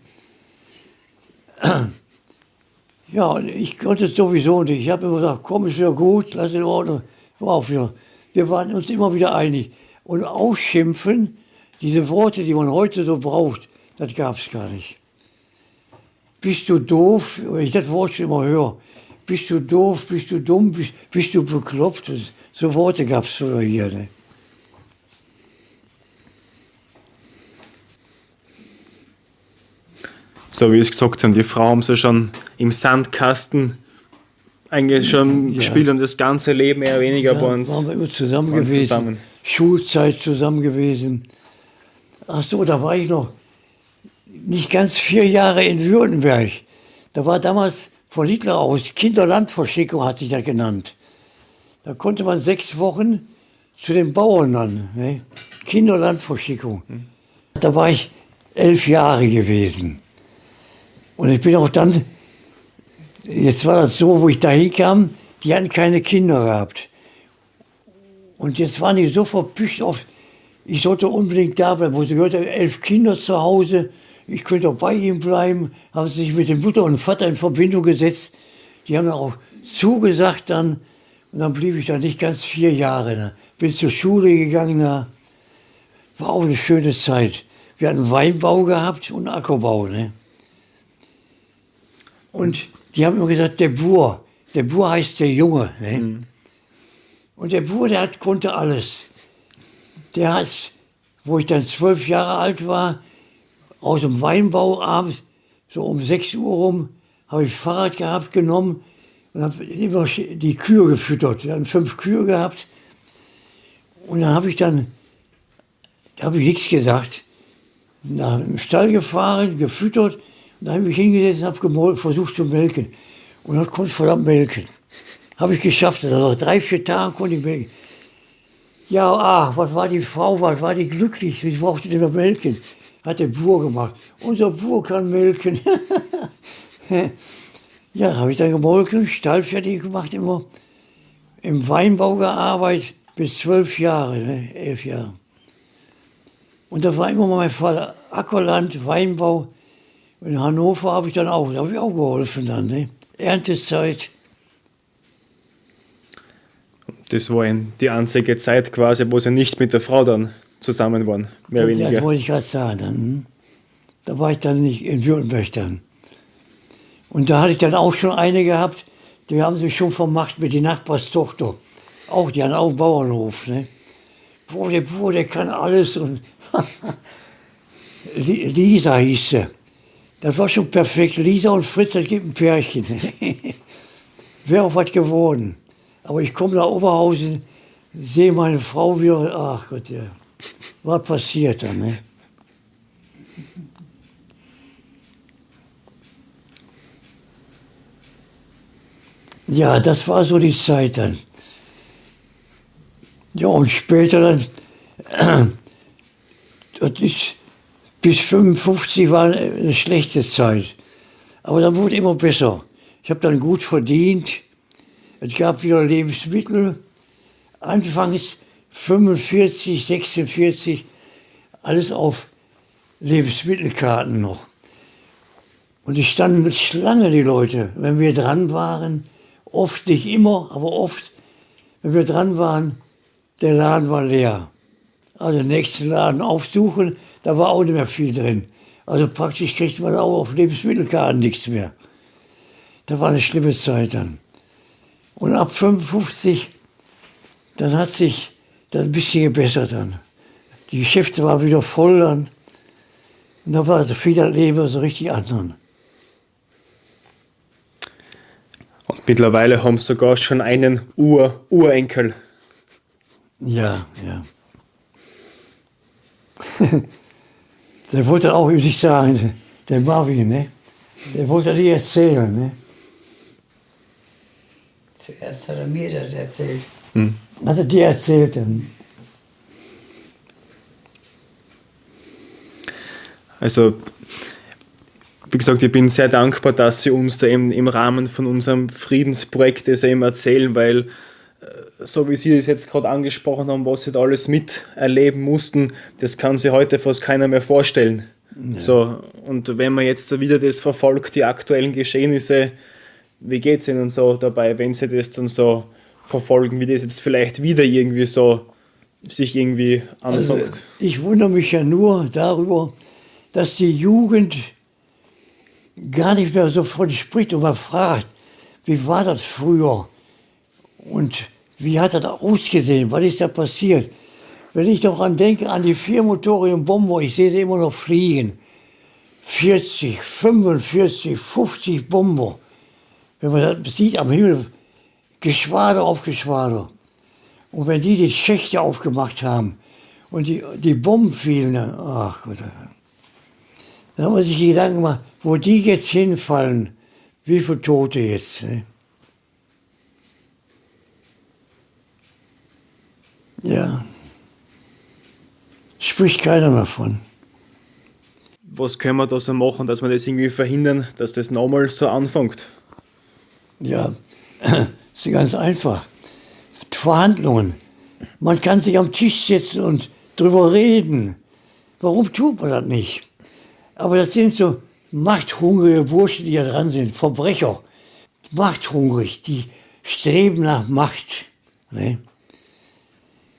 Ja, ich konnte es sowieso nicht. Ich habe immer gesagt, komm, ist wieder gut, lass in Ordnung. War auch wieder. Wir waren uns immer wieder einig. Und ausschimpfen, diese Worte, die man heute so braucht, das gab es gar nicht. Bist du doof? Wenn ich das Wort schon immer höre. Bist du doof, bist du dumm, bist du bekloppt? So Worte gab es früher hier. Ne? So wie ich es gesagt habe, die Frau haben sie schon im Sandkasten eigentlich schon gespielt und das ganze Leben eher weniger bei uns. Waren wir immer zusammen gewesen. Schulzeit zusammen gewesen. Ach so, da war ich noch nicht ganz 4 Jahre in Württemberg. Da war damals von Hitler aus Kinderlandverschickung, hat sich das genannt. Da konnte man 6 Wochen zu den Bauern dann. Ne? Kinderlandverschickung. Da war ich 11 Jahre gewesen. Und ich bin auch dann, jetzt war das so, wo ich da hinkam, die hatten keine Kinder gehabt. Und jetzt waren die so verpischt auf, ich sollte unbedingt da bleiben, wo sie gehört haben, 11 Kinder zu Hause, ich könnte auch bei ihm bleiben, haben sich mit dem Mutter und Vater in Verbindung gesetzt. Die haben dann auch zugesagt dann, und dann blieb ich da nicht ganz 4 Jahre. Ne? Bin zur Schule gegangen, da war auch eine schöne Zeit. Wir hatten Weinbau gehabt und Ackerbau. Ne? Und die haben immer gesagt, der Bur heißt der Junge. Ne? Mhm. Und der Bur, konnte alles. Der hat, wo ich dann 12 Jahre alt war, aus dem Weinbau abends, so um 6 Uhr rum, habe ich Fahrrad genommen und habe immer die Kühe gefüttert. Wir hatten 5 Kühe gehabt. Und dann habe ich nichts gesagt. Nach dem Stall gefahren, gefüttert, und dann habe ich mich hingesetzt und habe versucht zu melken. Und dann konnte ich verdammt melken. Habe ich geschafft. Also 3, 4 Tage konnte ich melken. Ja, was war die Frau, was war die glücklich, ich brauchte nicht mehr melken. hat der Bauer gemacht. Unser Bauer kann melken. Ja, habe ich dann gemolken, Stall fertig gemacht immer. Im Weinbau gearbeitet bis 12 Jahre, ne? 11 Jahre. Und da war immer mein Fall Ackerland, Weinbau. In Hannover habe ich dann auch, da habe ich auch geholfen dann, ne? Erntezeit. Das war die einzige Zeit quasi, wo sie nicht mit der Frau dann zusammen waren, mehr oder Das weniger. wollte ich gerade sagen. Da war ich dann nicht in Württemberg dann. Und da hatte ich dann auch schon eine gehabt, die haben sich schon vermacht mit der Nachbarstochter. Auch, die hatten auch einen Bauernhof. Ne? Boah, der kann alles. Und Lisa hieß sie. Das war schon perfekt. Lisa und Fritz, das gibt ein Pärchen. Wäre auch was geworden. Aber ich komme nach Oberhausen, sehe meine Frau wieder. Ach Gott, ja. Was passiert dann? Ne? Ja, das war so die Zeit dann. Ja, und später dann, das ist, bis 55 war eine schlechte Zeit. Aber dann wurde immer besser. Ich habe dann gut verdient. Es gab wieder Lebensmittel. Anfangs 45, 46, alles auf Lebensmittelkarten noch. Und die standen mit Schlange, die Leute, wenn wir dran waren. Oft, nicht immer, aber oft, wenn wir dran waren, der Laden war leer. Also den nächsten Laden aufsuchen, da war auch nicht mehr viel drin. Also praktisch kriegt man auch auf Lebensmittelkarten nichts mehr. Da war eine schlimme Zeit dann. Und ab 55, dann hat sich das ein bisschen gebessert dann. Die Geschäfte waren wieder voll dann. Und da war viel Leben so richtig anderen. Und mittlerweile haben sie sogar schon einen Urenkel. Ja, ja. Der wollte auch über sich sagen, der Marvin, ne? Der wollte dir erzählen, ne? Zuerst hat er mir das erzählt. Hat er dir erzählt dann? Also, wie gesagt, ich bin sehr dankbar, dass Sie uns da eben im Rahmen von unserem Friedensprojekt das eben erzählen, weil so wie Sie das jetzt gerade angesprochen haben, was Sie da alles miterleben mussten, das kann sich heute fast keiner mehr vorstellen. Ja. So, und wenn man jetzt wieder das verfolgt, die aktuellen Geschehnisse, wie geht es Ihnen so dabei, wenn Sie das dann so verfolgen, wie das jetzt vielleicht wieder irgendwie so sich irgendwie anfängt? Also, ich wundere mich ja nur darüber, dass die Jugend gar nicht mehr so von spricht und man fragt, wie war das früher und wie hat das ausgesehen, was ist da passiert? Wenn ich doch denke an die viermotorigen Bomber, ich sehe sie immer noch fliegen, 40, 45, 50 Bomber, wenn man das sieht am Himmel, Geschwader auf Geschwader. Und wenn die Schächte aufgemacht haben und die Bomben fielen, dann, ach Gott, dann hat man sich Gedanken gemacht, wo die jetzt hinfallen, wie viele Tote jetzt. Ne? Ja, spricht keiner mehr von. Was können wir da so machen, dass wir das irgendwie verhindern, dass das nochmal so anfängt? Ja, ist ganz einfach. Verhandlungen. Man kann sich am Tisch setzen und drüber reden. Warum tut man das nicht? Aber das sind so machthungrige Burschen, die da dran sind, Verbrecher. Machthungrig, die streben nach Macht. Ne?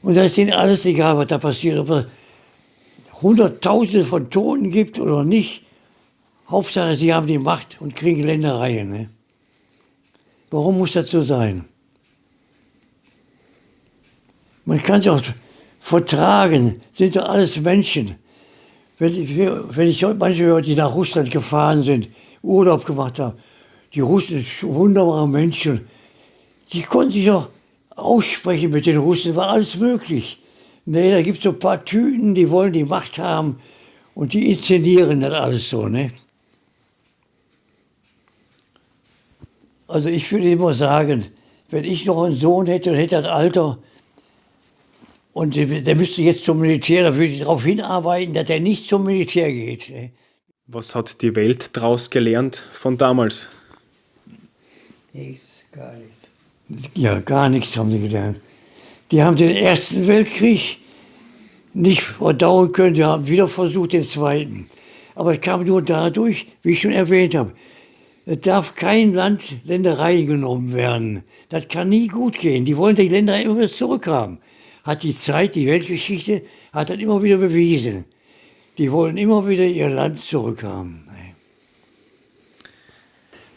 Und das ist ihnen alles egal, was da passiert. Ob es Hunderttausende von Toten gibt oder nicht. Hauptsache, sie haben die Macht und kriegen Ländereien. Ne? Warum muss das so sein? Man kann es auch vertragen, sind doch alles Menschen. Wenn ich manche höre, die nach Russland gefahren sind, Urlaub gemacht haben, die Russen sind wunderbare Menschen. Die konnten sich auch aussprechen mit den Russen, war alles möglich. Nee, da gibt es so ein paar Tüten, die wollen die Macht haben und die inszenieren das alles so. Ne? Also ich würde immer sagen, wenn ich noch einen Sohn hätte und hätte das Alter, Und der müsste jetzt zum Militär, da würde ich darauf hinarbeiten, dass er nicht zum Militär geht. Was hat die Welt daraus gelernt von damals? Nichts, gar nichts. Ja, gar nichts haben sie gelernt. Die haben den Ersten Weltkrieg nicht verdauen können, die haben wieder versucht, den Zweiten. Aber es kam nur dadurch, wie ich schon erwähnt habe, es darf kein Land Ländereien genommen werden. Das kann nie gut gehen. Die wollen die Länder immer wieder zurückhaben. Hat die Zeit, die Weltgeschichte, hat das immer wieder bewiesen. Die wollen immer wieder ihr Land zurückhaben.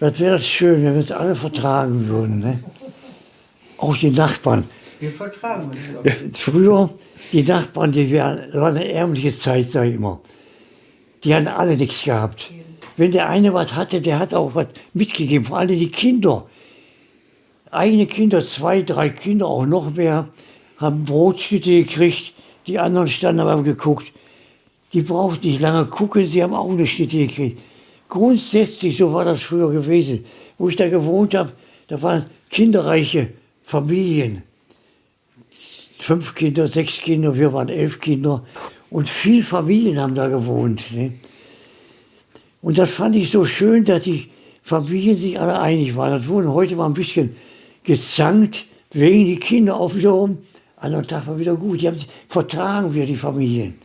Das wäre das schön, wenn wir uns alle vertragen würden. Ne? Auch die Nachbarn. Wir vertragen uns doch. Früher, die Nachbarn, das war eine ärmliche Zeit, sage ich immer. Die hatten alle nichts gehabt. Wenn der eine was hatte, der hat auch was mitgegeben. Vor allem die Kinder. Eigene Kinder, 2, 3 Kinder, auch noch mehr, haben Brotschnitte gekriegt. Die anderen standen aber haben geguckt. Die brauchten nicht lange gucken, sie haben auch eine Schnitte gekriegt. Grundsätzlich, so war das früher gewesen. Wo ich da gewohnt habe, da waren kinderreiche Familien. 5 Kinder, 6 Kinder, wir waren 11 Kinder. Und viele Familien haben da gewohnt. Ne? Und das fand ich so schön, dass die Familien sich alle einig waren. Das wurde heute mal ein bisschen gezankt, wegen die Kinder auch wiederum. Anderen Tag war wieder gut. Die haben sich vertragen wir, die Familien.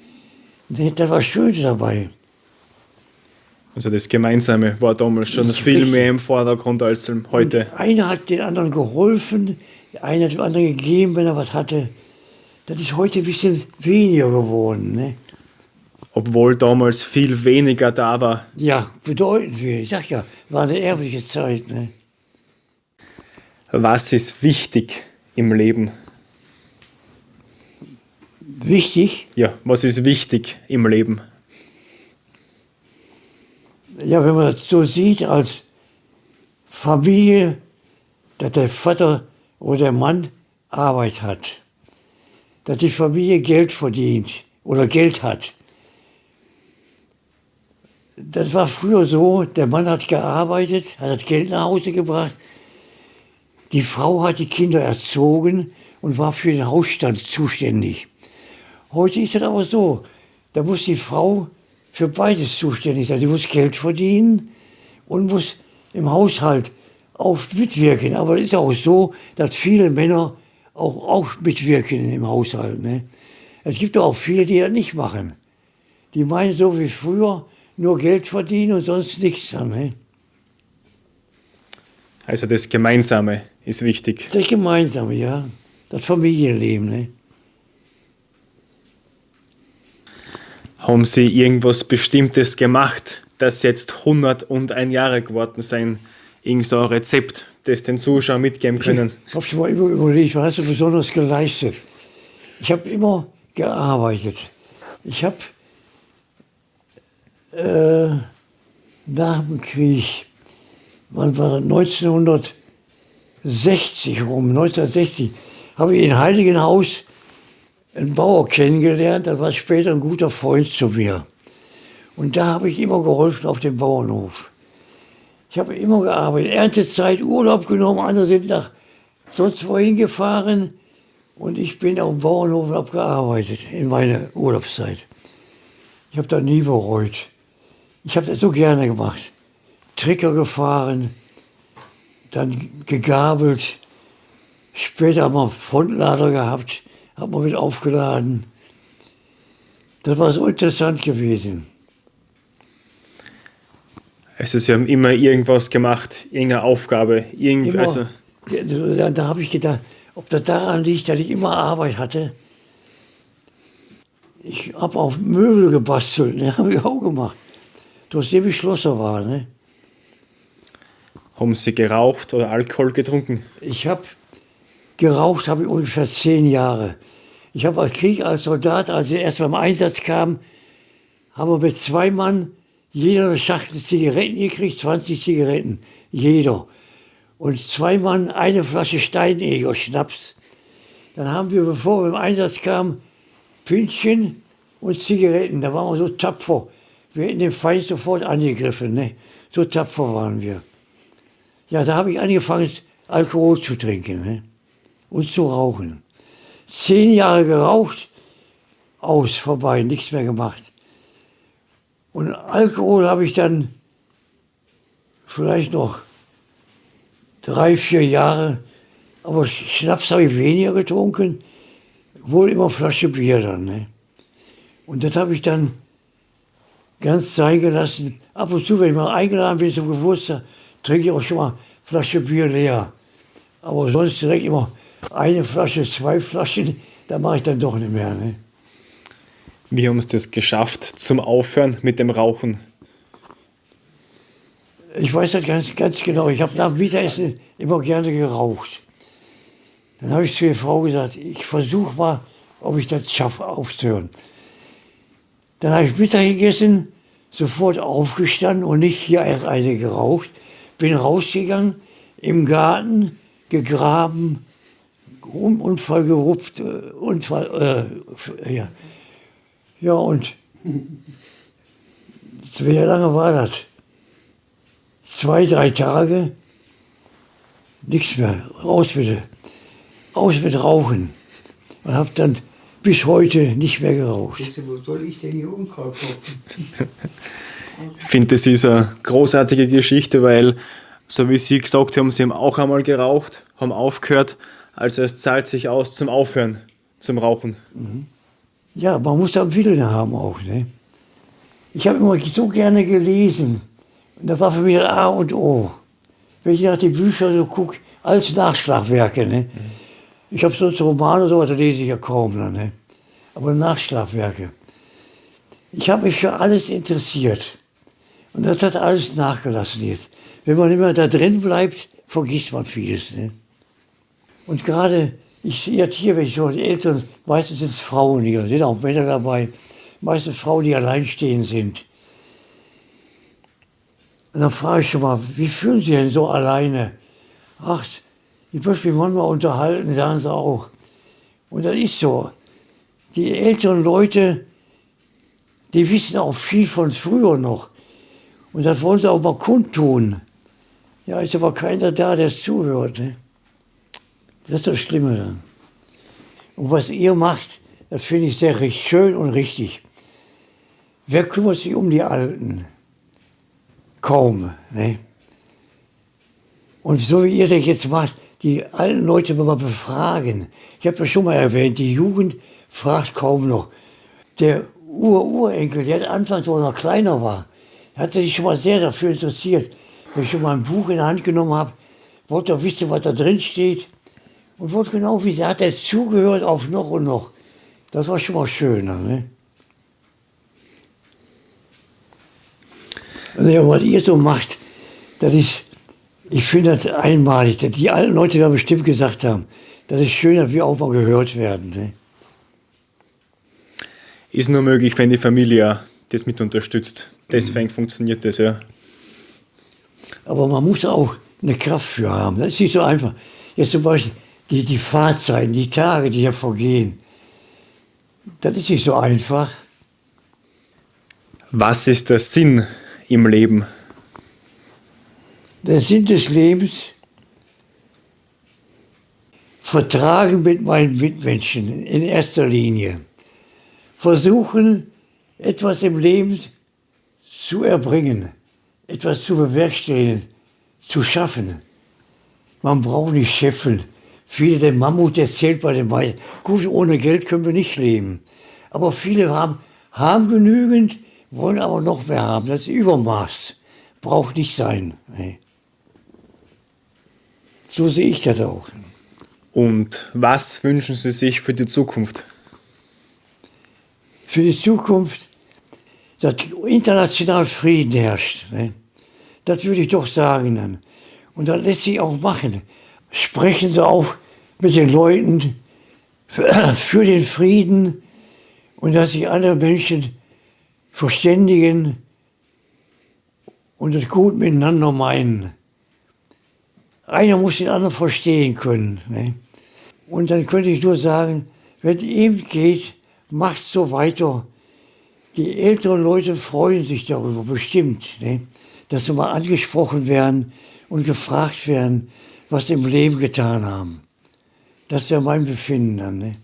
Ne? Das war schön dabei. Also das Gemeinsame war damals schon viel mehr im Vordergrund als heute. Und einer hat den anderen geholfen, einer hat dem anderen gegeben, wenn er was hatte. Das ist heute ein bisschen weniger geworden. Ne? Obwohl damals viel weniger da war. Ja, bedeutend viel. Ich sag ja, war eine erbliche Zeit. Ne? Was ist wichtig im Leben? Wichtig, Ja, was ist wichtig im Leben? ja, wenn man das so sieht als Familie, dass der Vater oder der Mann Arbeit hat, dass die Familie Geld verdient oder Geld hat. Das war früher so, der Mann hat gearbeitet, hat das Geld nach Hause gebracht, die Frau hat die Kinder erzogen und war für den Hausstand zuständig. Heute ist es aber so, da muss die Frau für beides zuständig sein. Sie muss Geld verdienen und muss im Haushalt auch mitwirken. Aber es ist auch so, dass viele Männer auch mitwirken im Haushalt. Ne? Es gibt auch viele, die das nicht machen. Die meinen so wie früher, nur Geld verdienen und sonst nichts dann. Ne? Also das Gemeinsame ist wichtig. Das Gemeinsame, ja. Das Familienleben. Ne? Haben Sie irgendwas Bestimmtes gemacht, das jetzt 101 Jahre geworden sein? Irgend so ein Rezept, das den Zuschauern mitgeben können? Ich habe schon mal überlegt, was hast du besonders geleistet? Ich habe immer gearbeitet. Ich habe nach dem Krieg, wann war das, 1960 rum, 1960, habe ich in Heiligenhaus einen Bauer kennengelernt, der war später ein guter Freund zu mir. Und da habe ich immer geholfen auf dem Bauernhof. Ich habe immer gearbeitet, Erntezeit, Urlaub genommen, andere sind nach sonst wohin gefahren und ich bin auf dem Bauernhof und habe gearbeitet in meiner Urlaubszeit. Ich habe da nie bereut. Ich habe das so gerne gemacht. Trecker gefahren, dann gegabelt, später haben wir Frontlader gehabt, haben wir mit aufgeladen. Das war so interessant gewesen. Also Sie haben immer irgendwas gemacht, irgendeine Aufgabe, Immer, also da habe ich gedacht, ob das daran liegt, dass ich immer Arbeit hatte. Ich habe auch Möbel gebastelt, ne, habe ich auch gemacht. Trotzdem ich Schlosser war. Ne. haben Sie geraucht oder Alkohol getrunken? Ich habe geraucht, habe ich ungefähr 10 Jahre. Ich habe als Krieg, als Soldat, als ich erst beim Einsatz kam, haben wir mit 2 Mann jeder eine Schachtel Zigaretten gekriegt, 20 Zigaretten, jeder. Und 2 Mann eine Flasche Steineger Schnaps. Dann haben wir, bevor wir im Einsatz kamen, Pünktchen und Zigaretten. Da waren wir so tapfer. Wir hätten den Feind sofort angegriffen. Ne? So tapfer waren wir. Ja, da habe ich angefangen, Alkohol zu trinken, ne? Und zu rauchen. 10 Jahre geraucht, vorbei, nichts mehr gemacht. Und Alkohol habe ich dann vielleicht noch 3, 4 Jahre, aber Schnaps habe ich weniger getrunken, wohl immer Flasche Bier dann. Ne? Und das habe ich dann ganz sein gelassen. Ab und zu, wenn ich mal eingeladen bin zum Geburtstag, trinke ich auch schon mal Flasche Bier leer. Aber sonst direkt immer eine Flasche, 2 Flaschen, da mache ich dann doch nicht mehr. Ne? Wie haben Sie das geschafft zum Aufhören mit dem Rauchen? Ich weiß das ganz genau. Ich habe nach dem Mittagessen immer gerne geraucht. Dann habe ich zu der Frau gesagt, ich versuche mal, ob ich das schaffe, aufzuhören. Dann habe ich Mittag gegessen, sofort aufgestanden und nicht hier erst eine geraucht. Bin rausgegangen, im Garten gegraben, Unfall gerupft, ja. Ja, und wie lange war das? 2, 3 Tage, nichts mehr, raus bitte. Aus mit Rauchen. Und habe dann bis heute nicht mehr geraucht. Wo soll ich denn hier Unkraut kaufen? Ich finde, das ist eine großartige Geschichte, weil, so wie Sie gesagt haben, Sie haben auch einmal geraucht, haben aufgehört. Also es zahlt sich aus zum Aufhören, zum Rauchen. Ja, man muss da einen Willen haben auch. Ne? Ich habe immer so gerne gelesen. Und das war für mich A und O. Wenn ich nach den Büchern so gucke, alles Nachschlagwerke. Ne? Ich habe sonst Romane, sowas lese ich ja kaum. Ne? Aber Nachschlagwerke. Ich habe mich für alles interessiert. Und das hat alles nachgelassen jetzt. Wenn man immer da drin bleibt, vergisst man vieles. Ne? Und gerade, ich sehe jetzt hier, wenn ich so die Eltern, meistens sind es Frauen hier, sind auch Männer dabei, meistens Frauen, die alleinstehend sind. Und dann frage ich schon mal, wie fühlen Sie denn so alleine? Ach, ich möchte mich manchmal unterhalten, sagen sie auch. Und das ist so. Die älteren Leute, die wissen auch viel von früher noch. Und das wollen sie auch mal kundtun. Ja, ist aber keiner da, der es zuhört. Ne? Das ist das Schlimme dann. Und was ihr macht, das finde ich sehr schön und richtig. Wer kümmert sich um die Alten? Kaum. Ne? Und so wie ihr das jetzt macht, die alten Leute mal befragen. Ich habe ja schon mal erwähnt, die Jugend fragt kaum noch. Der Urenkel, der anfangs, wo er noch kleiner war, hat sich schon mal sehr dafür interessiert. Wenn ich schon mal ein Buch in der Hand genommen habe, wollte er wissen, was da drin steht. Und wollte genau wissen, er hat jetzt zugehört auf noch und noch. Das war schon mal schöner. Ne? Also, was ihr so macht, das ist, ich finde das einmalig. Die alten Leute werden bestimmt gesagt haben, das ist schön, dass wir auch mal gehört werden. Ne? Ist nur möglich, wenn die Familie das mit unterstützt. Deswegen funktioniert das ja. Aber man muss auch eine Kraft für haben. Das ist nicht so einfach. Jetzt zum Beispiel die Fahrzeiten, die Tage, die hier vergehen. Das ist nicht so einfach. Was ist der Sinn im Leben? Der Sinn des Lebens, Vertragen mit meinen Mitmenschen in erster Linie. Versuchen, etwas im Leben zu erbringen, etwas zu bewerkstelligen, zu schaffen. Man braucht nicht scheffeln. Viele, der Mammut erzählt bei den Weisen, gut, ohne Geld können wir nicht leben. Aber viele haben genügend, wollen aber noch mehr haben. Das ist Übermaß. Braucht nicht sein. Nee. So sehe ich das auch. Und was wünschen Sie sich für die Zukunft? Für die Zukunft, dass international Frieden herrscht. Ne? Das würde ich doch sagen dann. Und das lässt sich auch machen. Sprechen Sie auch mit den Leuten für den Frieden und dass sich alle Menschen verständigen und es gut miteinander meinen. Einer muss den anderen verstehen können. Ne? Und dann könnte ich nur sagen, wenn es ihm geht, macht so weiter. Die älteren Leute freuen sich darüber, bestimmt, ne? Dass sie mal angesprochen werden und gefragt werden, was sie im Leben getan haben. Das wäre mein Befinden dann. Ne?